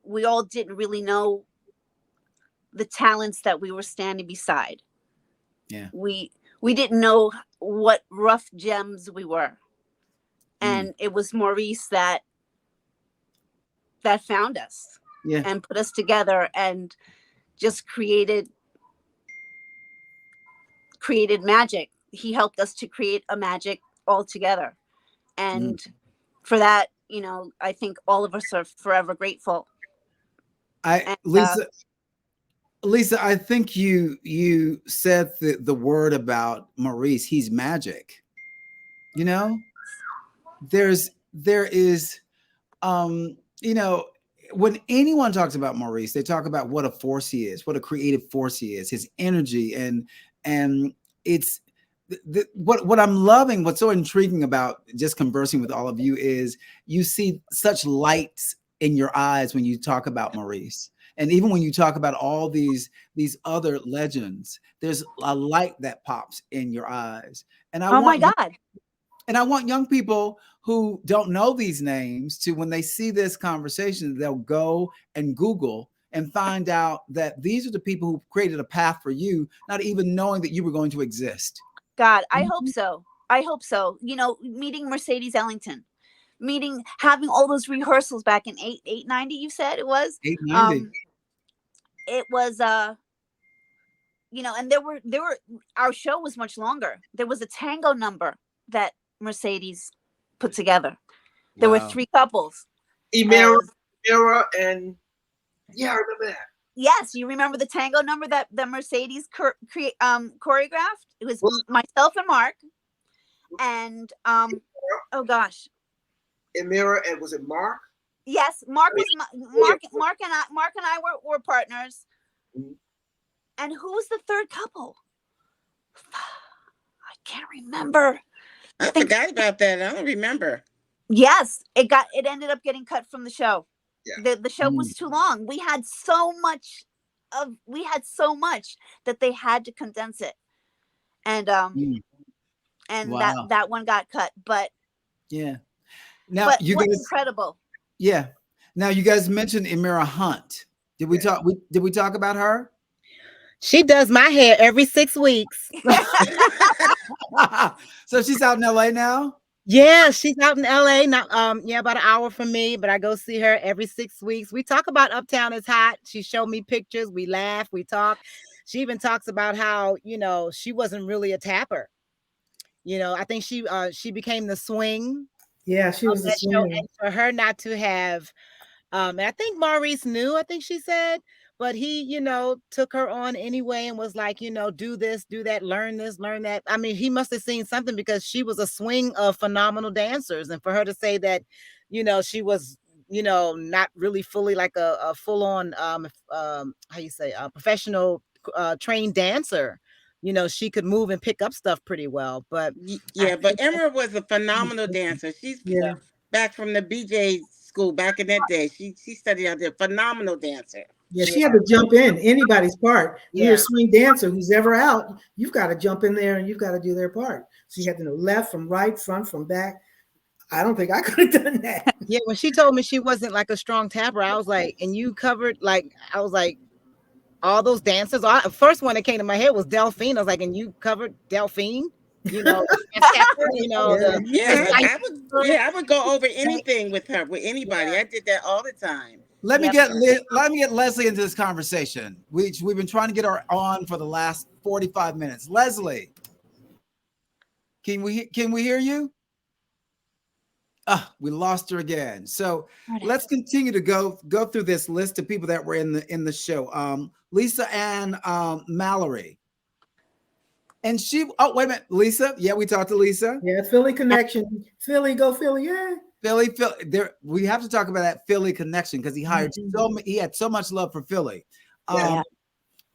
we all didn't really know the talents that we were standing beside. Yeah. We didn't know what rough gems we were. And it was Maurice that found us and put us together and just created magic. He helped us to create a magic all together. And for that, I think all of us are forever grateful. Lisa, I think you said the word about Maurice. He's magic. There is, when anyone talks about Maurice, they talk about what a force he is, what a creative force he is, his energy, and it's what I'm loving. What's so intriguing about just conversing with all of you is you see such light in your eyes when you talk about Maurice. And even when you talk about all these other legends, there's a light that pops in your eyes. And my God. And I want young people who don't know these names to, when they see this conversation, they'll go and Google and find out that these are the people who created a path for you, not even knowing that you were going to exist. God, I hope so. I hope so. You know, meeting Mercedes Ellington, having all those rehearsals back in 890. You said it was 890. It was you know, and there were our show was much longer. There was a tango number that Mercedes put together. There were 3 couples. Emira, and yeah, I remember that. Yes, you remember the tango number that Mercedes choreographed? It was myself and Mark, and oh gosh, Emira, and was it Mark? Yes, Mark was Mark and I were partners. Mm-hmm. And who was the third couple? I can't remember. I forgot about that. I don't remember. Yes, it ended up getting cut from the show. Yeah. The show was too long. We had so much that they had to condense it. And that one got cut. But yeah. Now you guys incredible. Yeah. Now you guys mentioned Emira Hunt. Did we talk about her? She does my hair every 6 weeks. So she's out in LA now? Yeah, she's out in LA. Not about an hour from me, but I go see her every 6 weeks. We talk about Uptown is hot. She showed me pictures. We laugh, we talk. She even talks about how, you know, she wasn't really a tapper. You know, I think she became the swing. Yeah, she was the swing. And for her not to have and I think Maurice knew, I think she said, but he, you know, took her on anyway and was like, you know, do this, do that, learn this, learn that. I mean, he must have seen something because she was a swing of phenomenal dancers. And for her to say that, you know, she was, you know, not really fully like a full-on, professional trained dancer. You know, she could move and pick up stuff pretty well. But yeah, but Emma was a phenomenal dancer. She's back from the BJ school back in that day. She studied out there. Phenomenal dancer. Yeah, she had to jump in anybody's part. You're a swing dancer who's ever out. You've got to jump in there and you've got to do their part. So you had to know left from right, front from back. I don't think I could have done that. Yeah, when she told me she wasn't like a strong tapper, I was like, and you covered I was like, all those dancers. First one that came to my head was Delphine. I was like, and you covered Delphine? You know, you know. I would go over anything with her, with anybody. I did that all the time. Let me get Leslie into this conversation. We've been trying to get her on for the last 45 minutes. Leslie, can we hear you? We lost her again. So let's continue to go through this list of people that were in the show. Lisa Ann Mallory. And she, wait a minute, Lisa. Yeah, we talked to Lisa. Yeah, Philly connection. Philly, go Philly, yeah. Philly. There, we have to talk about that Philly connection because he hired he had so much love for Philly.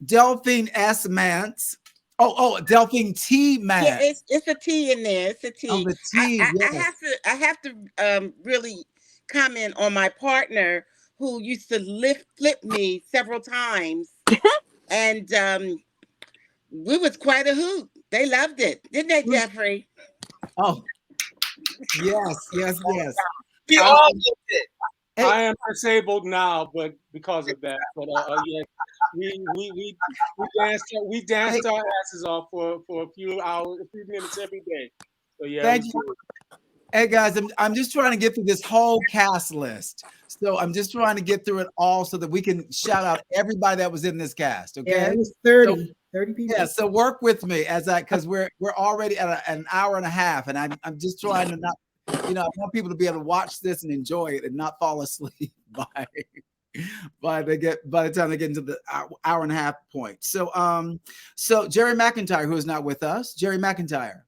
Delphine S. Mance. Delphine T. Mance. Yeah, it's a T in there. It's a T. Oh, the T. I have to really comment on my partner who used to flip me several times, and we was quite a hoot. They loved it, didn't they, Jeffrey? Oh, yes. We all loved it. Hey. I am disabled now, but because of that. But yeah, we danced our asses off for a few hours, a few minutes every day. So yeah. Thank you. Hey guys, I'm just trying to get through this whole cast list. So I'm just trying to get through it all so that we can shout out everybody that was in this cast. Okay. Yeah, it was 30 people. Yeah, so work with me because we're already at an hour and a half, and I'm just trying to not, you know, I want people to be able to watch this and enjoy it and not fall asleep by the time they get into the hour and a half point. So Jerry McIntyre, who is not with us. Jerry McIntyre.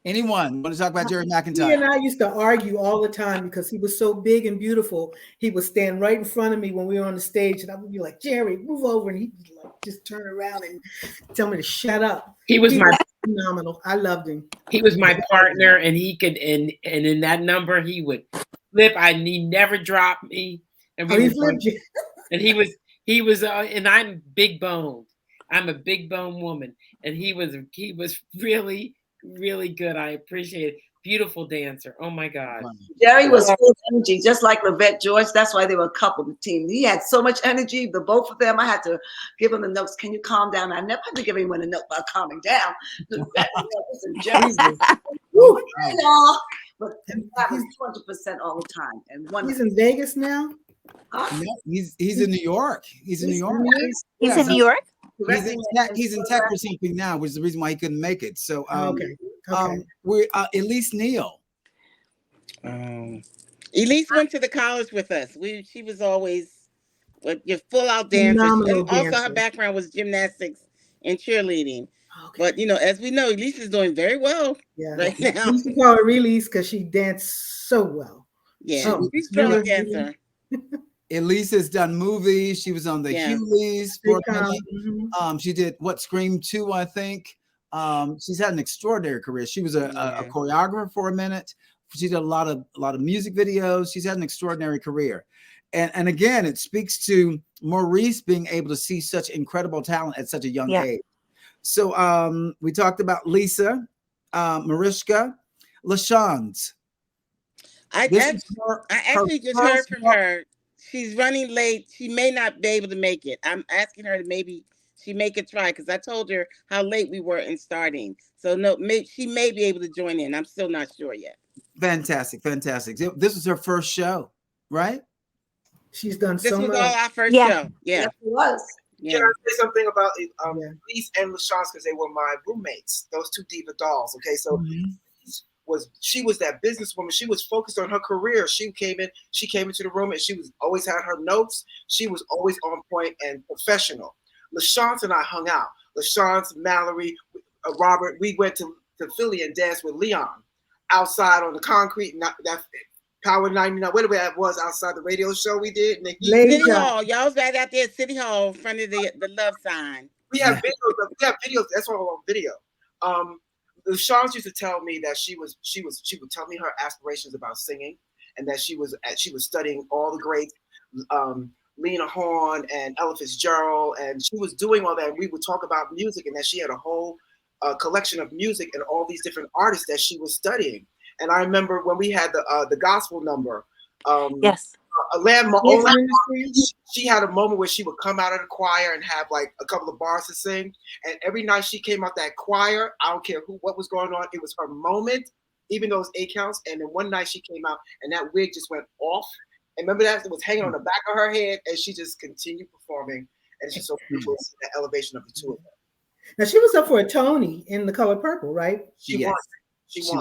Anyone want to talk about Jerry McIntyre? He and I used to argue all the time because he was so big and beautiful. He would stand right in front of me when we were on the stage, and I would be like, "Jerry, move over," and he'd like just turn around and tell me to shut up. He was phenomenal. I loved him. He was my partner, and he could and in that number he would flip. He never dropped me, and he flipped you. And he was and I'm big boned. I'm a big bone woman, and he was really really good. I appreciate it. Beautiful dancer. Oh my God. Jerry was full of energy, just like Lavette George. That's why they were a couple, the team. He had so much energy, the both of them. I had to give them the notes. Can you calm down? I never had to give anyone a note about calming down. Listen, Jerry, woo, y'all. But that was 200% all the time. And one, He's in Vegas now. huh? No, he's in New York. He's in New York. He's in New York. He's in tech or something now, which is the reason why he couldn't make it. So Okay. we're Elise Neal. Elise went to the college with us. She was always your full out dancer, Phenomenal and also her dancer. background was gymnastics and cheerleading. Okay. But as we know, Elise is doing very well right now. We used to call her Release because she danced so well. Yeah, she's a strong really, dancer. Elise has done movies. She was on the Huleys for a minute. Mhm. She did Scream 2, I think. She's had an extraordinary career. She was a choreographer for a minute. She did a lot of music videos. She's had an extraordinary career. And again, it speaks to Maurice being able to see such incredible talent at such a young age. So we talked about Lisa, Mariska, LaShawne's. I actually just heard from her. She's running late. She may not be able to make it. I'm asking her to maybe she make a try because I told her how late we were in starting. So no, she may be able to join in. I'm still not sure yet. Fantastic. This was her first show, right? She's done This so was much. all our first show. Yeah. Yes, it was. Can I say something about Elise and LaShawne's because they were my roommates, those two diva dolls. Okay, so she was that businesswoman. She was focused on her career. She came into the room and she was always had her notes. She was always on point and professional. LaShawne's and I hung out. LaShawne's, Mallory, Robert, we went to Philly and danced with Leon outside on the concrete. That Power 99, whatever that was outside the radio show we did. City Hall. Y'all was right out there at City Hall in front of the love sign. We have videos. That's all on video. LaShawne's used to tell me that she would tell me her aspirations about singing, and that she was studying all the greats, Lena Horne and Ella Fitzgerald, and she was doing all that. And we would talk about music, and that she had a whole collection of music and all these different artists that she was studying. And I remember when we had the gospel number. She had a moment where she would come out of the choir and have like a couple of bars to sing. And every night she came out that choir, I don't care what was going on, it was her moment, even though it was 8 counts. And then one night she came out and that wig just went off. And remember that? It was hanging on the back of her head, and she just continued performing. And she's so beautiful to see that elevation of the two of them. Now she was up for a Tony in The Color Purple, right? She won.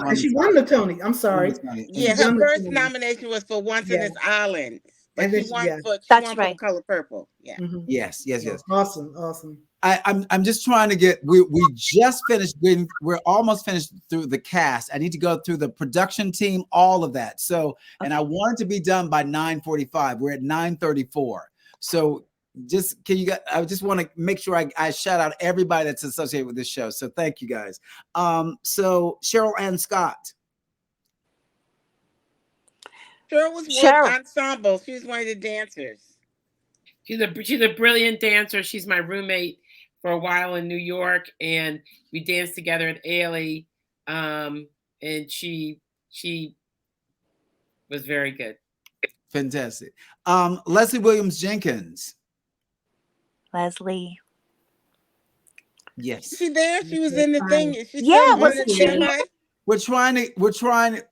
And she won the Tony. I'm sorry. Yeah, her first nomination was for Once in This Island. But she won for The Color Purple. Yeah. Yes. Awesome. I'm just trying to get. We just finished. We're almost finished through the cast. I need to go through the production team, all of that. So, and I wanted to be done by 9:45. We're at 9:34. So, I just want to make sure I shout out everybody that's associated with this show. So, thank you guys. So Cheryl Ann Scott. Cheryl was with ensemble. She was one of the dancers. She's a brilliant dancer. She's my roommate for a while in New York, and we danced together at Ailey. And she was very good. Fantastic. Leslie Williams Jenkins. Leslie. Yes. Is she there? She was in the thing. Wasn't she? We're trying to.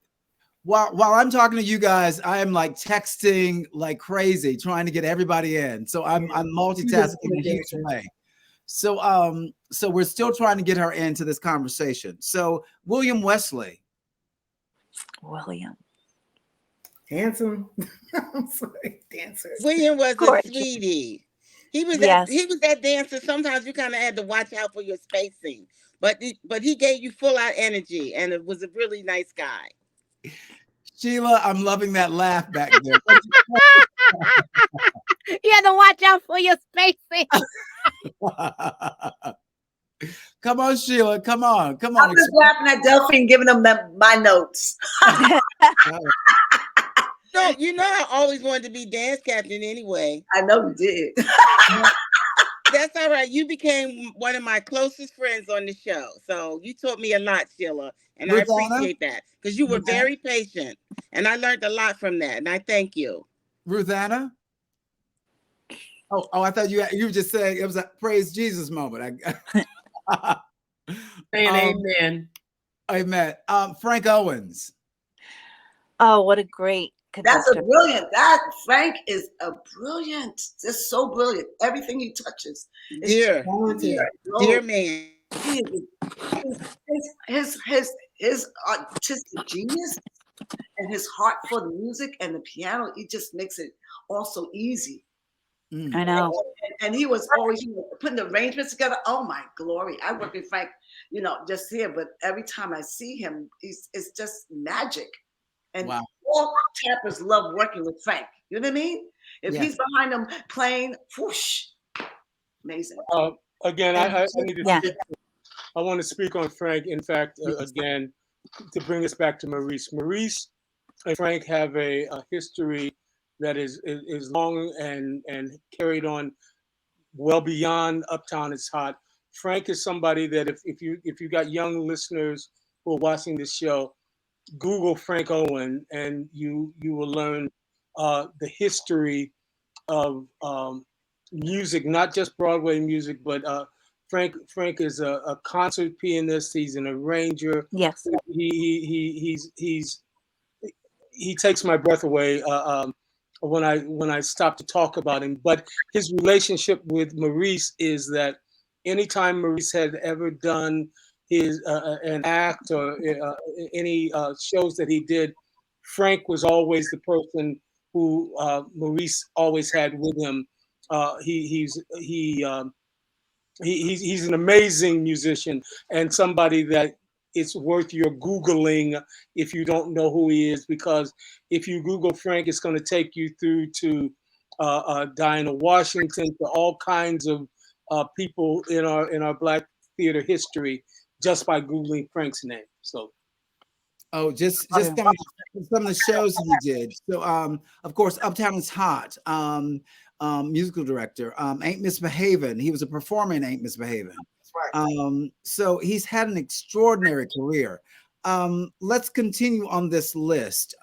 While I'm talking to you guys, I am like texting like crazy, trying to get everybody in. So I'm multitasking in a huge way. So we're still trying to get her into this conversation. So William Wesley. William. Handsome. I'm sorry, dancer. William was a sweetie. He was that dancer. Sometimes you kind of had to watch out for your spacing, but he gave you full out energy, and it was a really nice guy. Sheila, I'm loving that laugh back there. You had to watch out for your spacing. Come on, Sheila. Come on. I'm just laughing at Delphine giving them my notes. No, I always wanted to be dance captain anyway. I know you did. That's all right. You became one of my closest friends on the show. So you taught me a lot, Sheila. And I Ruthanna? appreciate that because you were Ruthanna? very patient. And I learned a lot from that. And I thank you. Ruthanna? Oh, I thought you were just saying it was a praise Jesus moment. Saying amen. Amen. Frank Owens. Oh, what a great That's a conductor. brilliant. That Frank is a brilliant. Just so brilliant. Everything he touches. is Dear, Talented. dear man. His artistic genius and his heart for the music and the piano, he just makes it all so easy. I know. And he was always putting the arrangements together. Oh my glory. I work with Frank, just here, but every time I see him, it's just magic. And wow. all tappers love working with Frank. You know what I mean? If he's behind them playing, whoosh, amazing. Again, I need to Yeah. I want to speak on Frank. In fact, again, to bring us back to Maurice. Maurice and Frank have a history that is long and carried on well beyond Uptown is Hot. Frank is somebody that if you got young listeners who are watching this show, Google Frank Owen and you will learn the history of music, not just Broadway music, but Frank is a concert pianist. He's an arranger. Yes. He takes my breath away when I stop to talk about him. But his relationship with Maurice is that anytime Maurice had ever done his an act or any shows that he did, Frank was always the person who Maurice always had with him. He's an amazing musician and somebody that it's worth your Googling if you don't know who he is, because if you Google Frank, it's going to take you through to Dinah Washington, to all kinds of people in our Black theater history just by Googling Frank's name. So. Oh, just some of the shows he did. So, of course, Uptown is Hot. Musical director. Ain't Misbehavin'. He was a performer in Ain't Misbehavin'. Right. So he's had an extraordinary career. Let's continue on this list.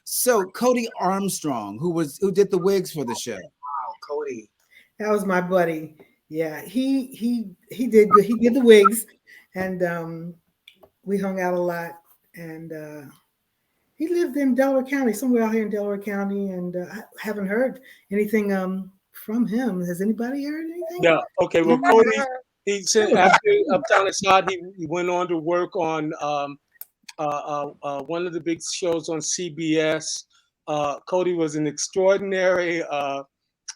So Cody Armstrong, who did the wigs for the show. Wow, Cody. That was my buddy. Yeah, he did good. He did the wigs, and we hung out a lot. And he lived in Delaware County, somewhere out here in Delaware County, and I haven't heard anything from him. Has anybody heard anything? Yeah. Okay. Well, Cody, he said after Uptown is Hot, he went on to work on one of the big shows on CBS. Cody was an extraordinary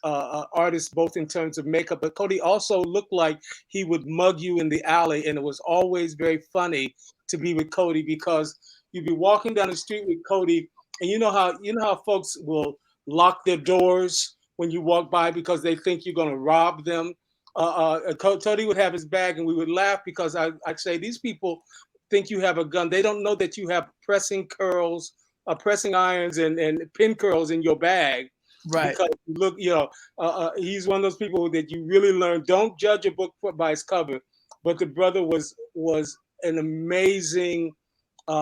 artist, both in terms of makeup, but Cody also looked like he would mug you in the alley, and it was always very funny to be with Cody because you'd be walking down the street with Cody, and you know how folks will lock their doors when you walk by because they think you're going to rob them. Cody would have his bag, and we would laugh because I'd say these people think you have a gun. They don't know that you have pressing irons, and pin curls in your bag. Right. Because look, he's one of those people that you really learn. Don't judge a book by its cover. But the brother was an amazing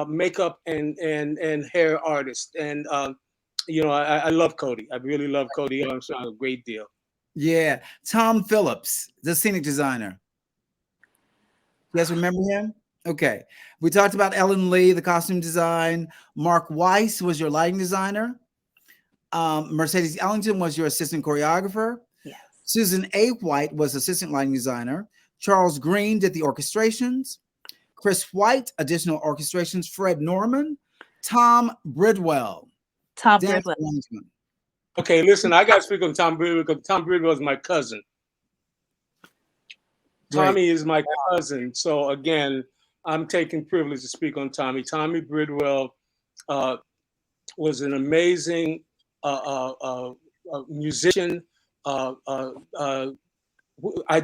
makeup and hair artist, and I love Cody. I really love Cody Armstrong a great deal. Yeah, Tom Phillips, the scenic designer. You guys remember him? Okay, we talked about Ellen Lee, the costume design. Mark Weiss was your lighting designer. Mercedes Ellington was your assistant choreographer. Yes. Susan A. White was assistant lighting designer. Charles Green did the orchestrations. Chris White, additional orchestrations. Fred Norman. Tom Bridwell. Arrangement. Okay, listen, I got to speak on Tom Bridwell because Tom Bridwell is my cousin. Tommy is my cousin. So again, I'm taking privilege to speak on Tommy. Tommy Bridwell was an amazing musician. I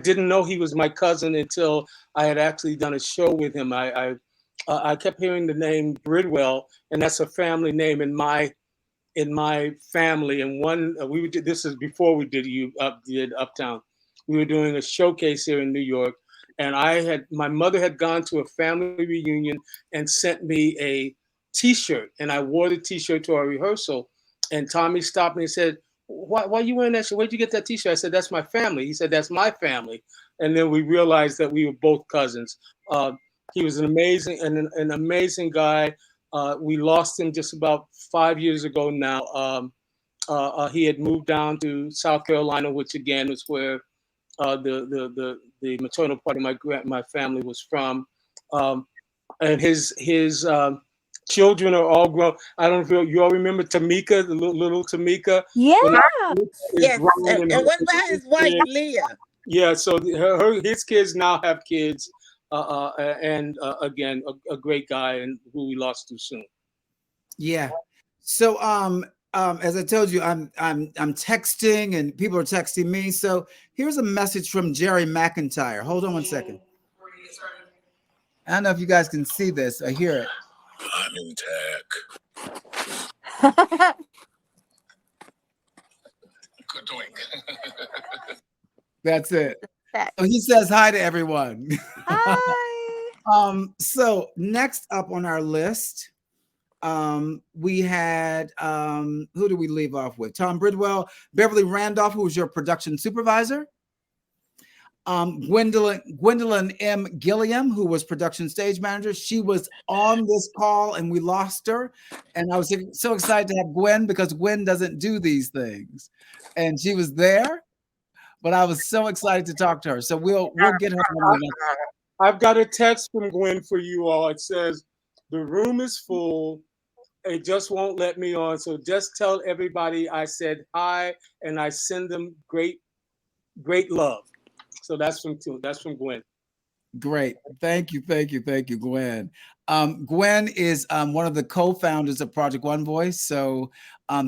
didn't know he was my cousin until I had actually done a show with him. I kept hearing the name Bridwell, and that's a family name in my family. And this is before we did Uptown. We were doing a showcase here in New York, and my mother had gone to a family reunion and sent me a T-shirt, and I wore the T-shirt to our rehearsal. And Tommy stopped me and said, why you wearing that shirt? Where'd you get that T-shirt? I said, that's my family. He said, that's my family. And then we realized that we were both cousins. He was an amazing guy. We lost him just about 5 years ago now. He had moved down to South Carolina, which again was where the maternal part of my family was from. And his children are all grown. I don't know if you all remember Tamika, the little Tamika. Yeah. Yes. And what about his wife, Leah? Yeah, so his kids now have kids, and again, a great guy, and who we lost too soon. Yeah. So as I told you, I'm texting and people are texting me. So here's a message from Jerry McIntyre. Hold on one second. I don't know if you guys can see this. I hear it. I'm in tech. Good doing. That's it. So he says hi to everyone. Hi. So next up on our list, we had who do we leave off with? Tom Bridwell, Beverly Randolph, who was your production supervisor. Gwendolyn M. Gilliam, who was production stage manager. She was on this call and we lost her. And I was so excited to have Gwen because Gwen doesn't do these things. And she was there, but I was so excited to talk to her. So we'll get her on the next. I've got a text from Gwen for you all. It says, the room is full. It just won't let me on. So just tell everybody I said hi and I send them great love. So that's from Gwen. Great. Thank you, Gwen. Gwen is one of the co-founders of Project One Voice. So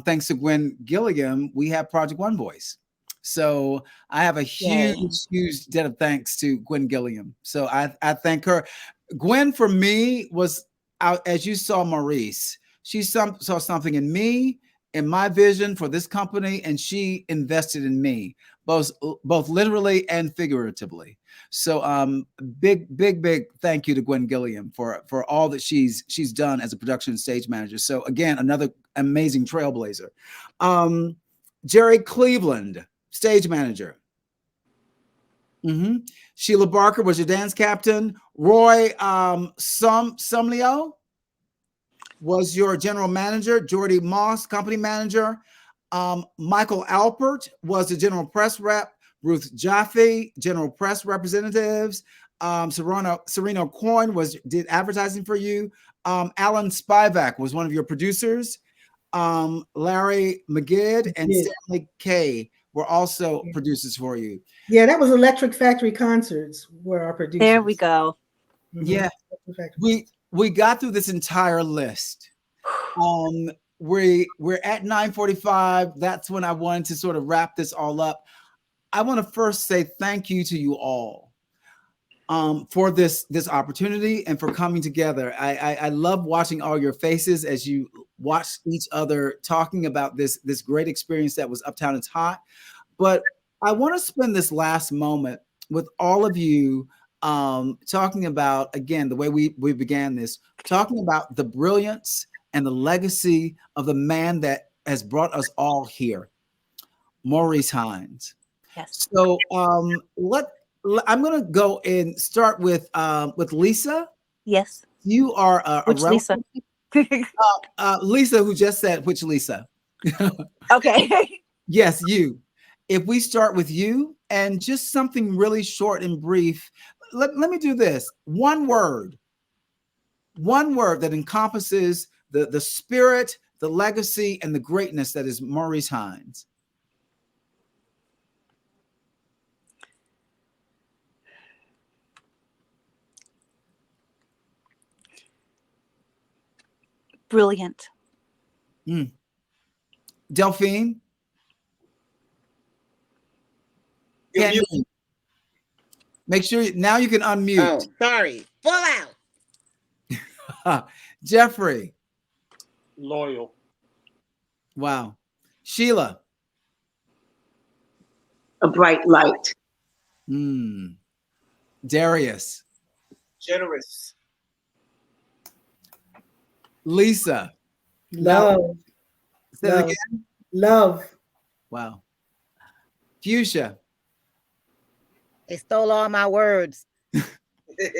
thanks to Gwen Gilliam, we have Project One Voice. So I have a huge debt of thanks to Gwen Gilliam. So I thank her. Gwen, for me, was out, as you saw Maurice, she saw something in me, in my vision for this company, and she invested in me, both literally and figuratively. So big thank you to Gwen Gilliam for all that she's done as a production stage manager. So again, another amazing trailblazer. Jerry Cleveland, stage manager. Sheila Barker was your dance captain. Roy Sumleo was your general manager. Jordy Moss, company manager. Michael Alpert was the general press rep. Ruth Jaffe, general press representatives. Serena Coyne did advertising for you. Alan Spivak was one of your producers. Larry McGid and Stanley Kay were also producers for you. Yeah, that was Electric Factory Concerts were our producers. There we go. Yeah, we got through this entire list. We're at 9:45. That's when I wanted to sort of wrap this all up. I want to first say thank you to you all for this opportunity and for coming together. I love watching all your faces as you watch each other talking about this great experience that was Uptown It's Hot. But I want to spend this last moment with all of you talking about, again, the way we began this, talking about the brilliance and the legacy of the man that has brought us all here, Maurice Hines. Yes. So I'm going to go and start with Lisa. Yes. You are which Lisa? Lisa, who just said which Lisa? Okay. Yes, you. If we start with you and just something really short and brief, let me do this. One word that encompasses the spirit, the legacy, and the greatness that is Maurice Hines. Brilliant. Delphine? Make sure now you can unmute. Oh, sorry. Full out. Jeffrey? Loyal. Wow. Sheila? A bright light. Darius. Generous. Lisa. Love. Say it Love. again. Love. Wow. Fuchsia. They stole all my words.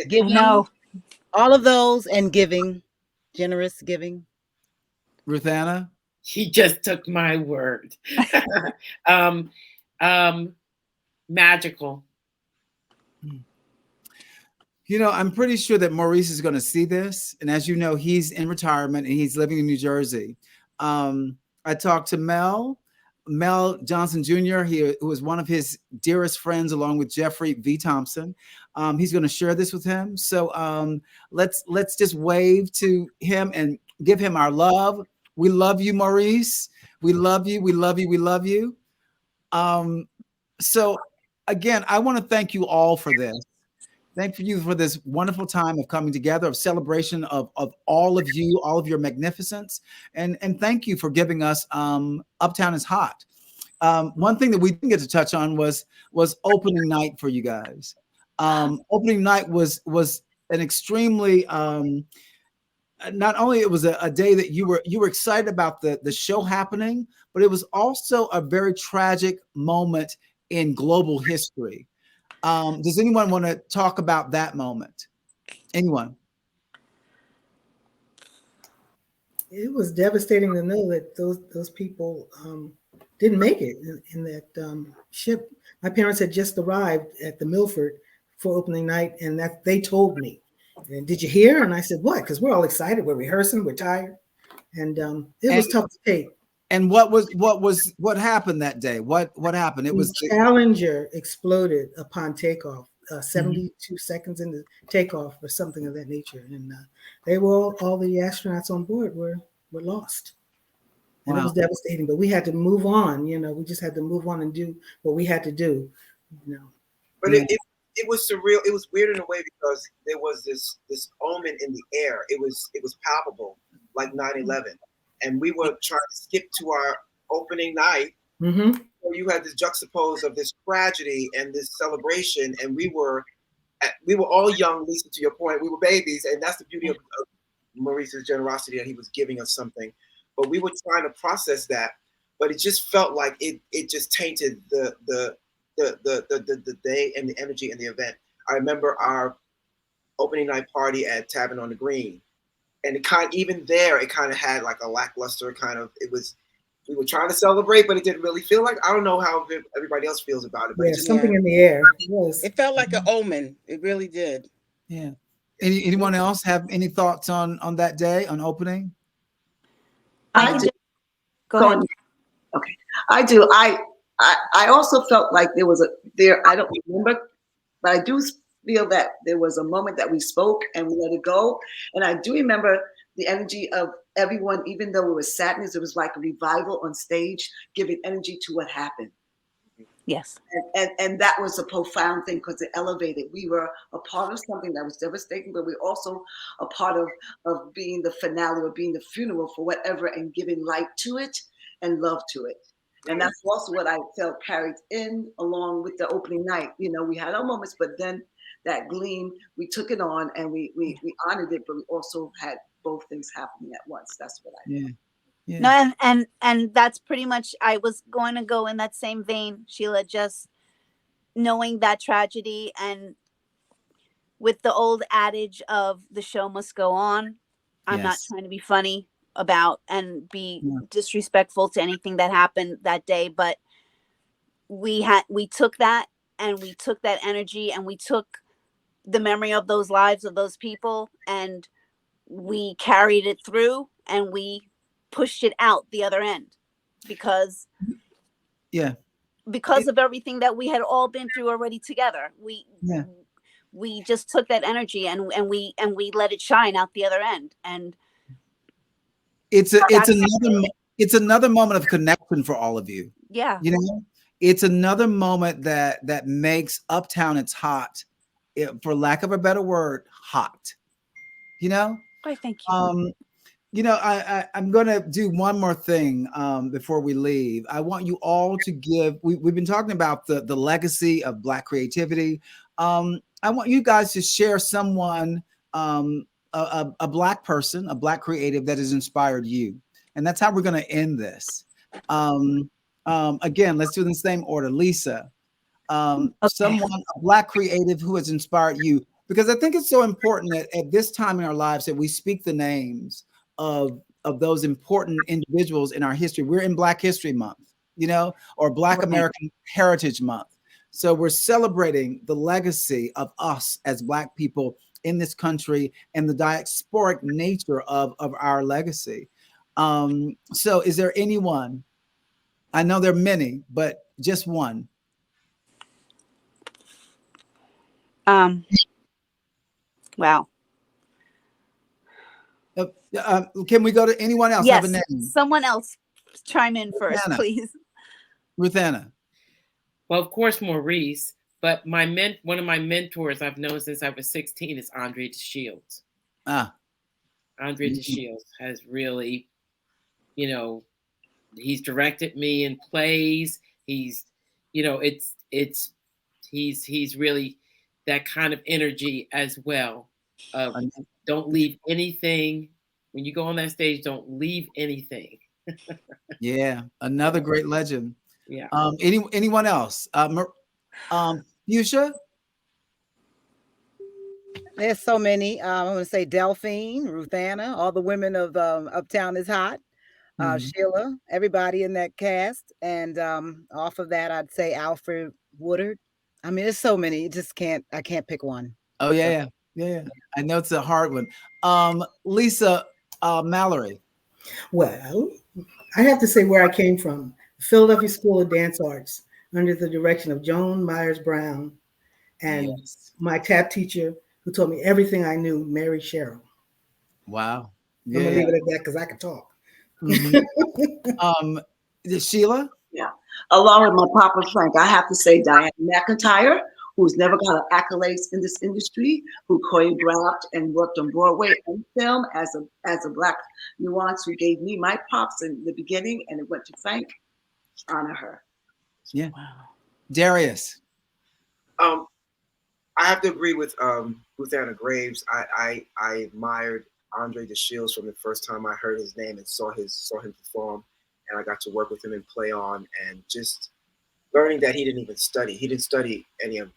Giving. No. All of those and giving. Generous giving. Ruthanna. He just took my word. Magical. You know, I'm pretty sure that Maurice is going to see this. And as you know, he's in retirement and he's living in New Jersey. I talked to Mel Johnson Jr., who was one of his dearest friends, along with Jeffrey V. Thompson. He's going to share this with him. So let's just wave to him and give him our love. We love you, Maurice. We love you. We love you. We love you. So again, I want to thank you all for this. Thank you for this wonderful time of coming together, of celebration of all of you, all of your magnificence. And thank you for giving us Uptown is Hot. One thing that we didn't get to touch on was opening night for you guys. Opening night was an extremely, not only it was a day that you were excited about the show happening, but it was also a very tragic moment in global history. Does anyone want to talk about that moment? Anyone? It was devastating to know that those people didn't make it in that ship. My parents had just arrived at the Milford for opening night, and that they told me. And did you hear? And I said, what? Because we're all excited. We're rehearsing. We're tired, and it was tough to take. And what happened that day? What happened? It was the Challenger exploded upon takeoff, 72 seconds into takeoff or something of that nature. And they were all the astronauts on board were lost. And It was devastating, but we had to move on. You know, we just had to move on and do what we had to do. You know. But it was surreal. It was weird in a way because there was this omen in the air. It was palpable, like 9/11. And we were trying to skip to our opening night. Mm-hmm. So you had this juxtapose of this tragedy and this celebration, and we were all young. Lisa, to your point, we were babies, and that's the beauty of Maurice's generosity, that he was giving us something. But we were trying to process that, but it just felt like it just tainted the day and the energy in the event. I remember our opening night party at Tavern on the Green. And it kind of had like a lackluster kind of, we were trying to celebrate, but it didn't really feel like, I don't know how everybody else feels about it. But something in the air. It felt like an omen. It really did. Yeah. Anyone else have any thoughts on that day, on opening? I do. Go ahead. Okay. I do. I also felt like I don't remember, but I do feel that there was a moment that we spoke and we let it go. And I do remember the energy of everyone, even though it was sadness, it was like a revival on stage, giving energy to what happened. Yes. And that was a profound thing because it elevated. We were a part of something that was devastating, but we're also a part of being the finale or being the funeral for whatever, and giving light to it and love to it. And that's also what I felt carried in along with the opening night. You know, we had our moments, but then that gleam, we took it on and we honored it, but we also had both things happening at once. That's what I felt. Yeah. No, and that's pretty much, I was going to go in that same vein, Sheila, just knowing that tragedy, and with the old adage of the show must go on. I'm not trying to be funny about and be disrespectful to anything that happened that day, but we took that, and we took that energy, and we took the memory of those lives of those people, and we carried it through, and we pushed it out the other end because of everything that we had all been through already together. We just took that energy and we let it shine out the other end. And it's another moment of connection for all of you. Yeah. You know, it's another moment that makes Uptown It's Hot, for lack of a better word, hot. You know? I thank you. I'm going to do one more thing before we leave. I want you all to give. We've been talking about the legacy of Black creativity. I want you guys to share someone, a Black person, a Black creative that has inspired you, and that's how we're going to end this. Again, let's do it in the same order. Lisa, someone, a Black creative who has inspired you, because I think it's so important that at this time in our lives that we speak the names of those important individuals in our history. We're in Black History Month, or Black American Heritage Month. So we're celebrating the legacy of us as Black people in this country and the diasporic nature of our legacy. So is there anyone? I know there are many, but just one. Wow. Can we go to anyone else? Yes, have a name? someone else chime in first, please. Ruth Anna. Well, of course, Maurice, but one of my mentors I've known since I was 16 is Andre DeShields. Andre DeShields has really, he's directed me in plays. He's really that kind of energy as well. Don't leave anything. When you go on that stage, don't leave anything. Yeah, another great legend. Yeah. Anyone else? Fuchsia? There's so many. I'm going to say Delphine, Ruth Anna, all the women of Uptown is Hot, Sheila, everybody in that cast. And off of that, I'd say Alfred Woodard. I mean, there's so many. I can't pick one. Oh, yeah. I know it's a hard one. Lisa Mallory. Well, I have to say where I came from, Philadelphia School of Dance Arts, under the direction of Joan Myers Brown, and my tap teacher who taught me everything I knew, Mary Sherrill. Wow. I'm gonna leave it at that because I can talk. Sheila? Yeah. Along with my Papa Frank, I have to say Diane McIntyre, who's never got accolades in this industry, who choreographed and worked on Broadway and film as a Black nuance, who gave me my pops in the beginning, and it went to Frank. Honor her. Yeah. Wow. Darius. I have to agree with Anna Graves. I admired Andre DeShields from the first time I heard his name and saw him perform, and I got to work with him and play on, and just learning that he didn't even study. He didn't study any of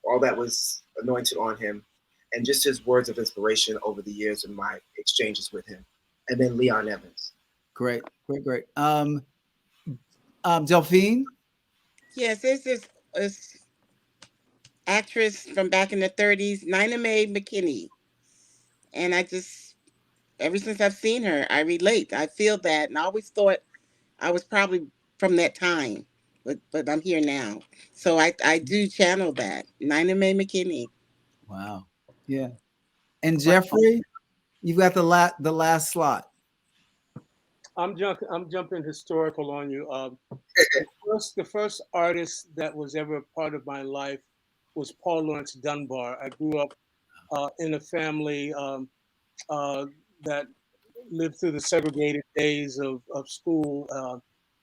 all that was anointed on him, and just his words of inspiration over the years and my exchanges with him. And then Leon Evans. Great. Delphine? Yes, there's this actress from back in the 30s, Nina Mae McKinney. And ever since I've seen her, I relate. I feel that. And I always thought I was probably from that time, but I'm here now. So I do channel that. Nina Mae McKinney. Wow. Yeah. And Jeffrey, you've got the last slot. I'm jumping historical on you. The first artist that was ever a part of my life was Paul Laurence Dunbar. I grew up in a family that lived through the segregated days of school.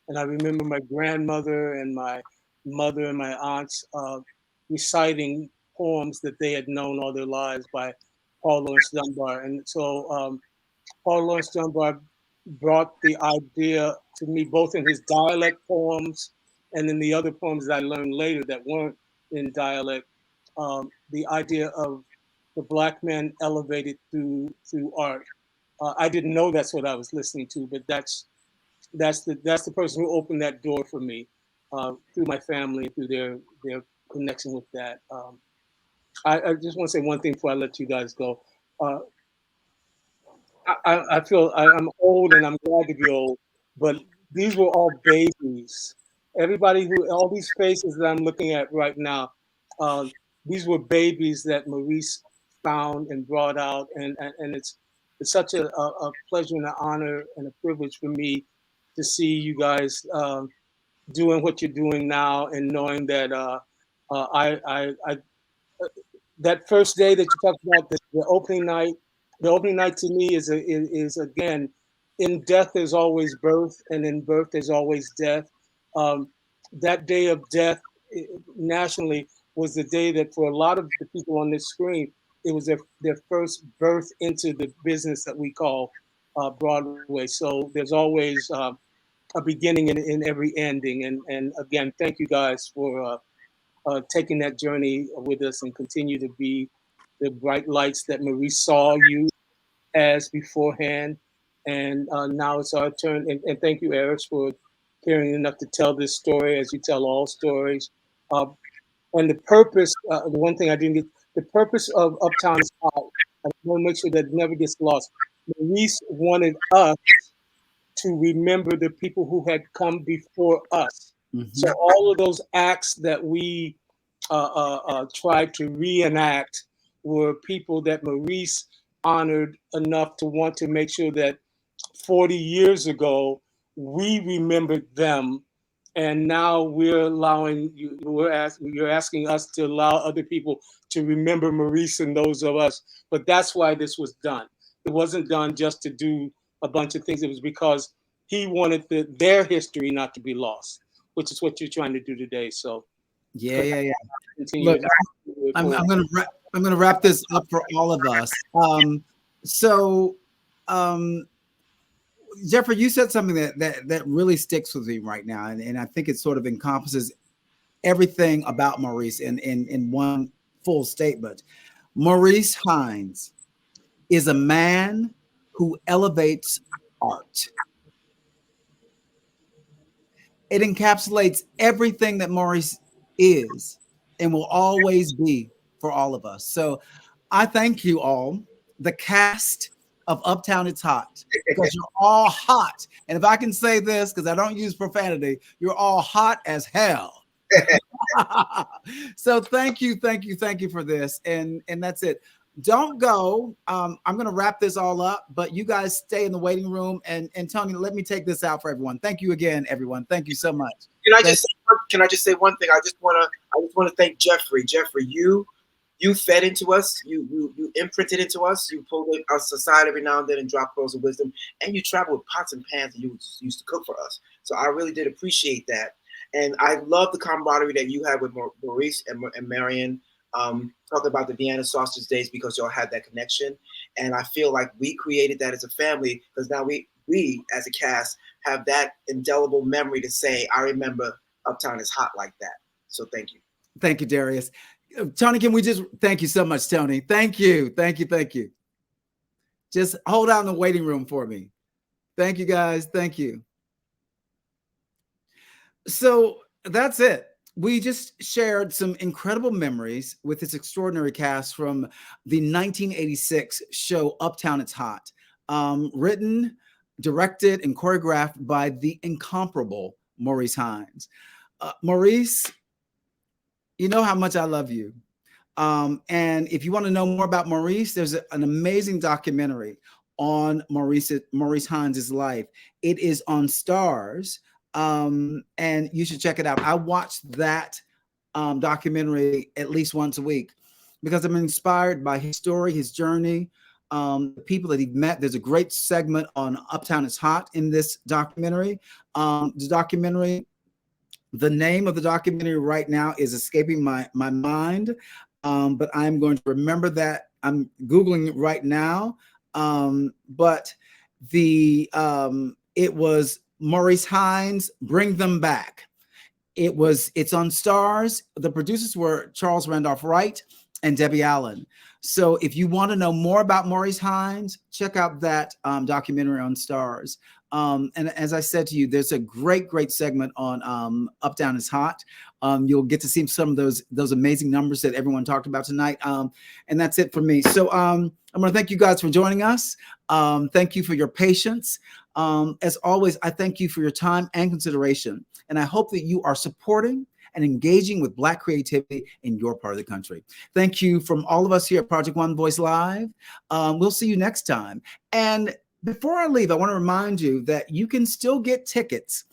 And I remember my grandmother and my mother and my aunts reciting poems that they had known all their lives by Paul Laurence Dunbar. And so Paul Laurence Dunbar brought the idea to me, both in his dialect poems and in the other poems that I learned later that weren't in dialect, the idea of the Black man elevated through art. I didn't know that's what I was listening to, but that's the person who opened that door for me through my family, through their connection with that. I just want to say one thing before I let you guys go. I feel I'm old and I'm glad to be old, but these were all babies. All these faces that I'm looking at right now, these were babies that Maurice found and brought out, and it's such a pleasure and an honor and a privilege for me to see you guys doing what you're doing now, and knowing that that first day that you talked about, the opening night, The opening night to me is again, in death there's always birth, and in birth there's always death. That day of death nationally was the day that for a lot of the people on this screen, it was their first birth into the business that we call Broadway. So there's always a beginning in every ending. And again, thank you guys for taking that journey with us and continue to be the bright lights that Maurice saw you as beforehand. And now it's our turn. And thank you, Eris, for caring enough to tell this story as you tell all stories. And the purpose, the one thing I didn't get, the purpose of Uptown is Hot. I want to make sure that it never gets lost. Maurice wanted us to remember the people who had come before us. Mhm. So all of those acts that we tried to reenact were people that Maurice honored enough to want to make sure that 40 years ago, we remembered them. And now we're allowing you, you're asking us to allow other people to remember Maurice and those of us. But that's why this was done. It wasn't done just to do a bunch of things. It was because he wanted their history not to be lost, which is what you're trying to do today. So Yeah. continue. Look, I'm gonna wrap this up for all of us. Jeffrey, you said something that really sticks with me right now, and I think it sort of encompasses everything about Maurice in one full statement. Maurice Hines is a man who elevates art. It encapsulates everything that Maurice is and will always be for all of us. So I thank you all, the cast of Uptown It's Hot, because you're all hot. And if I can say this, because I don't use profanity, you're all hot as hell. So thank you for this. And that's it. Don't go. I'm going to wrap this all up, but you guys stay in the waiting room. And Tony, let me take this out for everyone. Thank you again, everyone. Thank you so much. Can I just say one thing? I just want to thank Jeffrey. Jeffrey, you fed into us. You imprinted into us. You pulled us aside every now and then and dropped pearls of wisdom. And you traveled with pots and pans and you used to cook for us. So I really did appreciate that. And I love the camaraderie that you had with Maurice and Marion. Talking about the Vienna Sausage Days, because y'all had that connection. And I feel like we created that as a family, because now we as a cast have that indelible memory to say, I remember Uptown Is Hot like that. So thank you. Thank you, Darius. Tony, can we just thank you so much, Tony. Thank you. Just hold out in the waiting room for me. Thank you, guys. Thank you. So that's it. We just shared some incredible memories with this extraordinary cast from the 1986 show Uptown It's Hot, written, directed, and choreographed by the incomparable Maurice Hines. Maurice, you know how much I love you. And if you want to know more about Maurice, there's an amazing documentary on Maurice Hines' life. It is on Stars. And you should check it out. I watch that documentary at least once a week because I'm inspired by his story, his journey, the people that he met. There's a great segment on Uptown Is Hot in this documentary. The name of the documentary right now is escaping my mind, but I'm going to remember that. I'm Googling it right now. But it was Maurice Hines, Bring Them Back. It's on Stars. The producers were Charles Randolph Wright and Debbie Allen. So if you want to know more about Maurice Hines, check out that documentary on Stars. And as I said to you, there's a great segment on Uptown Is Hot. You'll get to see some of those amazing numbers that everyone talked about tonight. And that's it for me. So I'm going to thank you guys for joining us. Thank you for your patience. As always, I thank you for your time and consideration. And I hope that you are supporting and engaging with Black creativity in your part of the country. Thank you from all of us here at Project One Voice Live. We'll see you next time. And before I leave, I want to remind you that you can still get tickets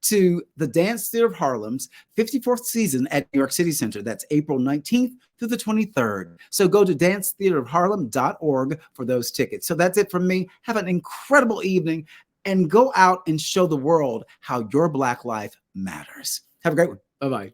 to the Dance Theater of Harlem's 54th season at New York City Center. That's April 19th through the 23rd. So go to dancetheaterofharlem.org for those tickets. So that's it from me. Have an incredible evening and go out and show the world how your Black life matters. Have a great one. Bye-bye.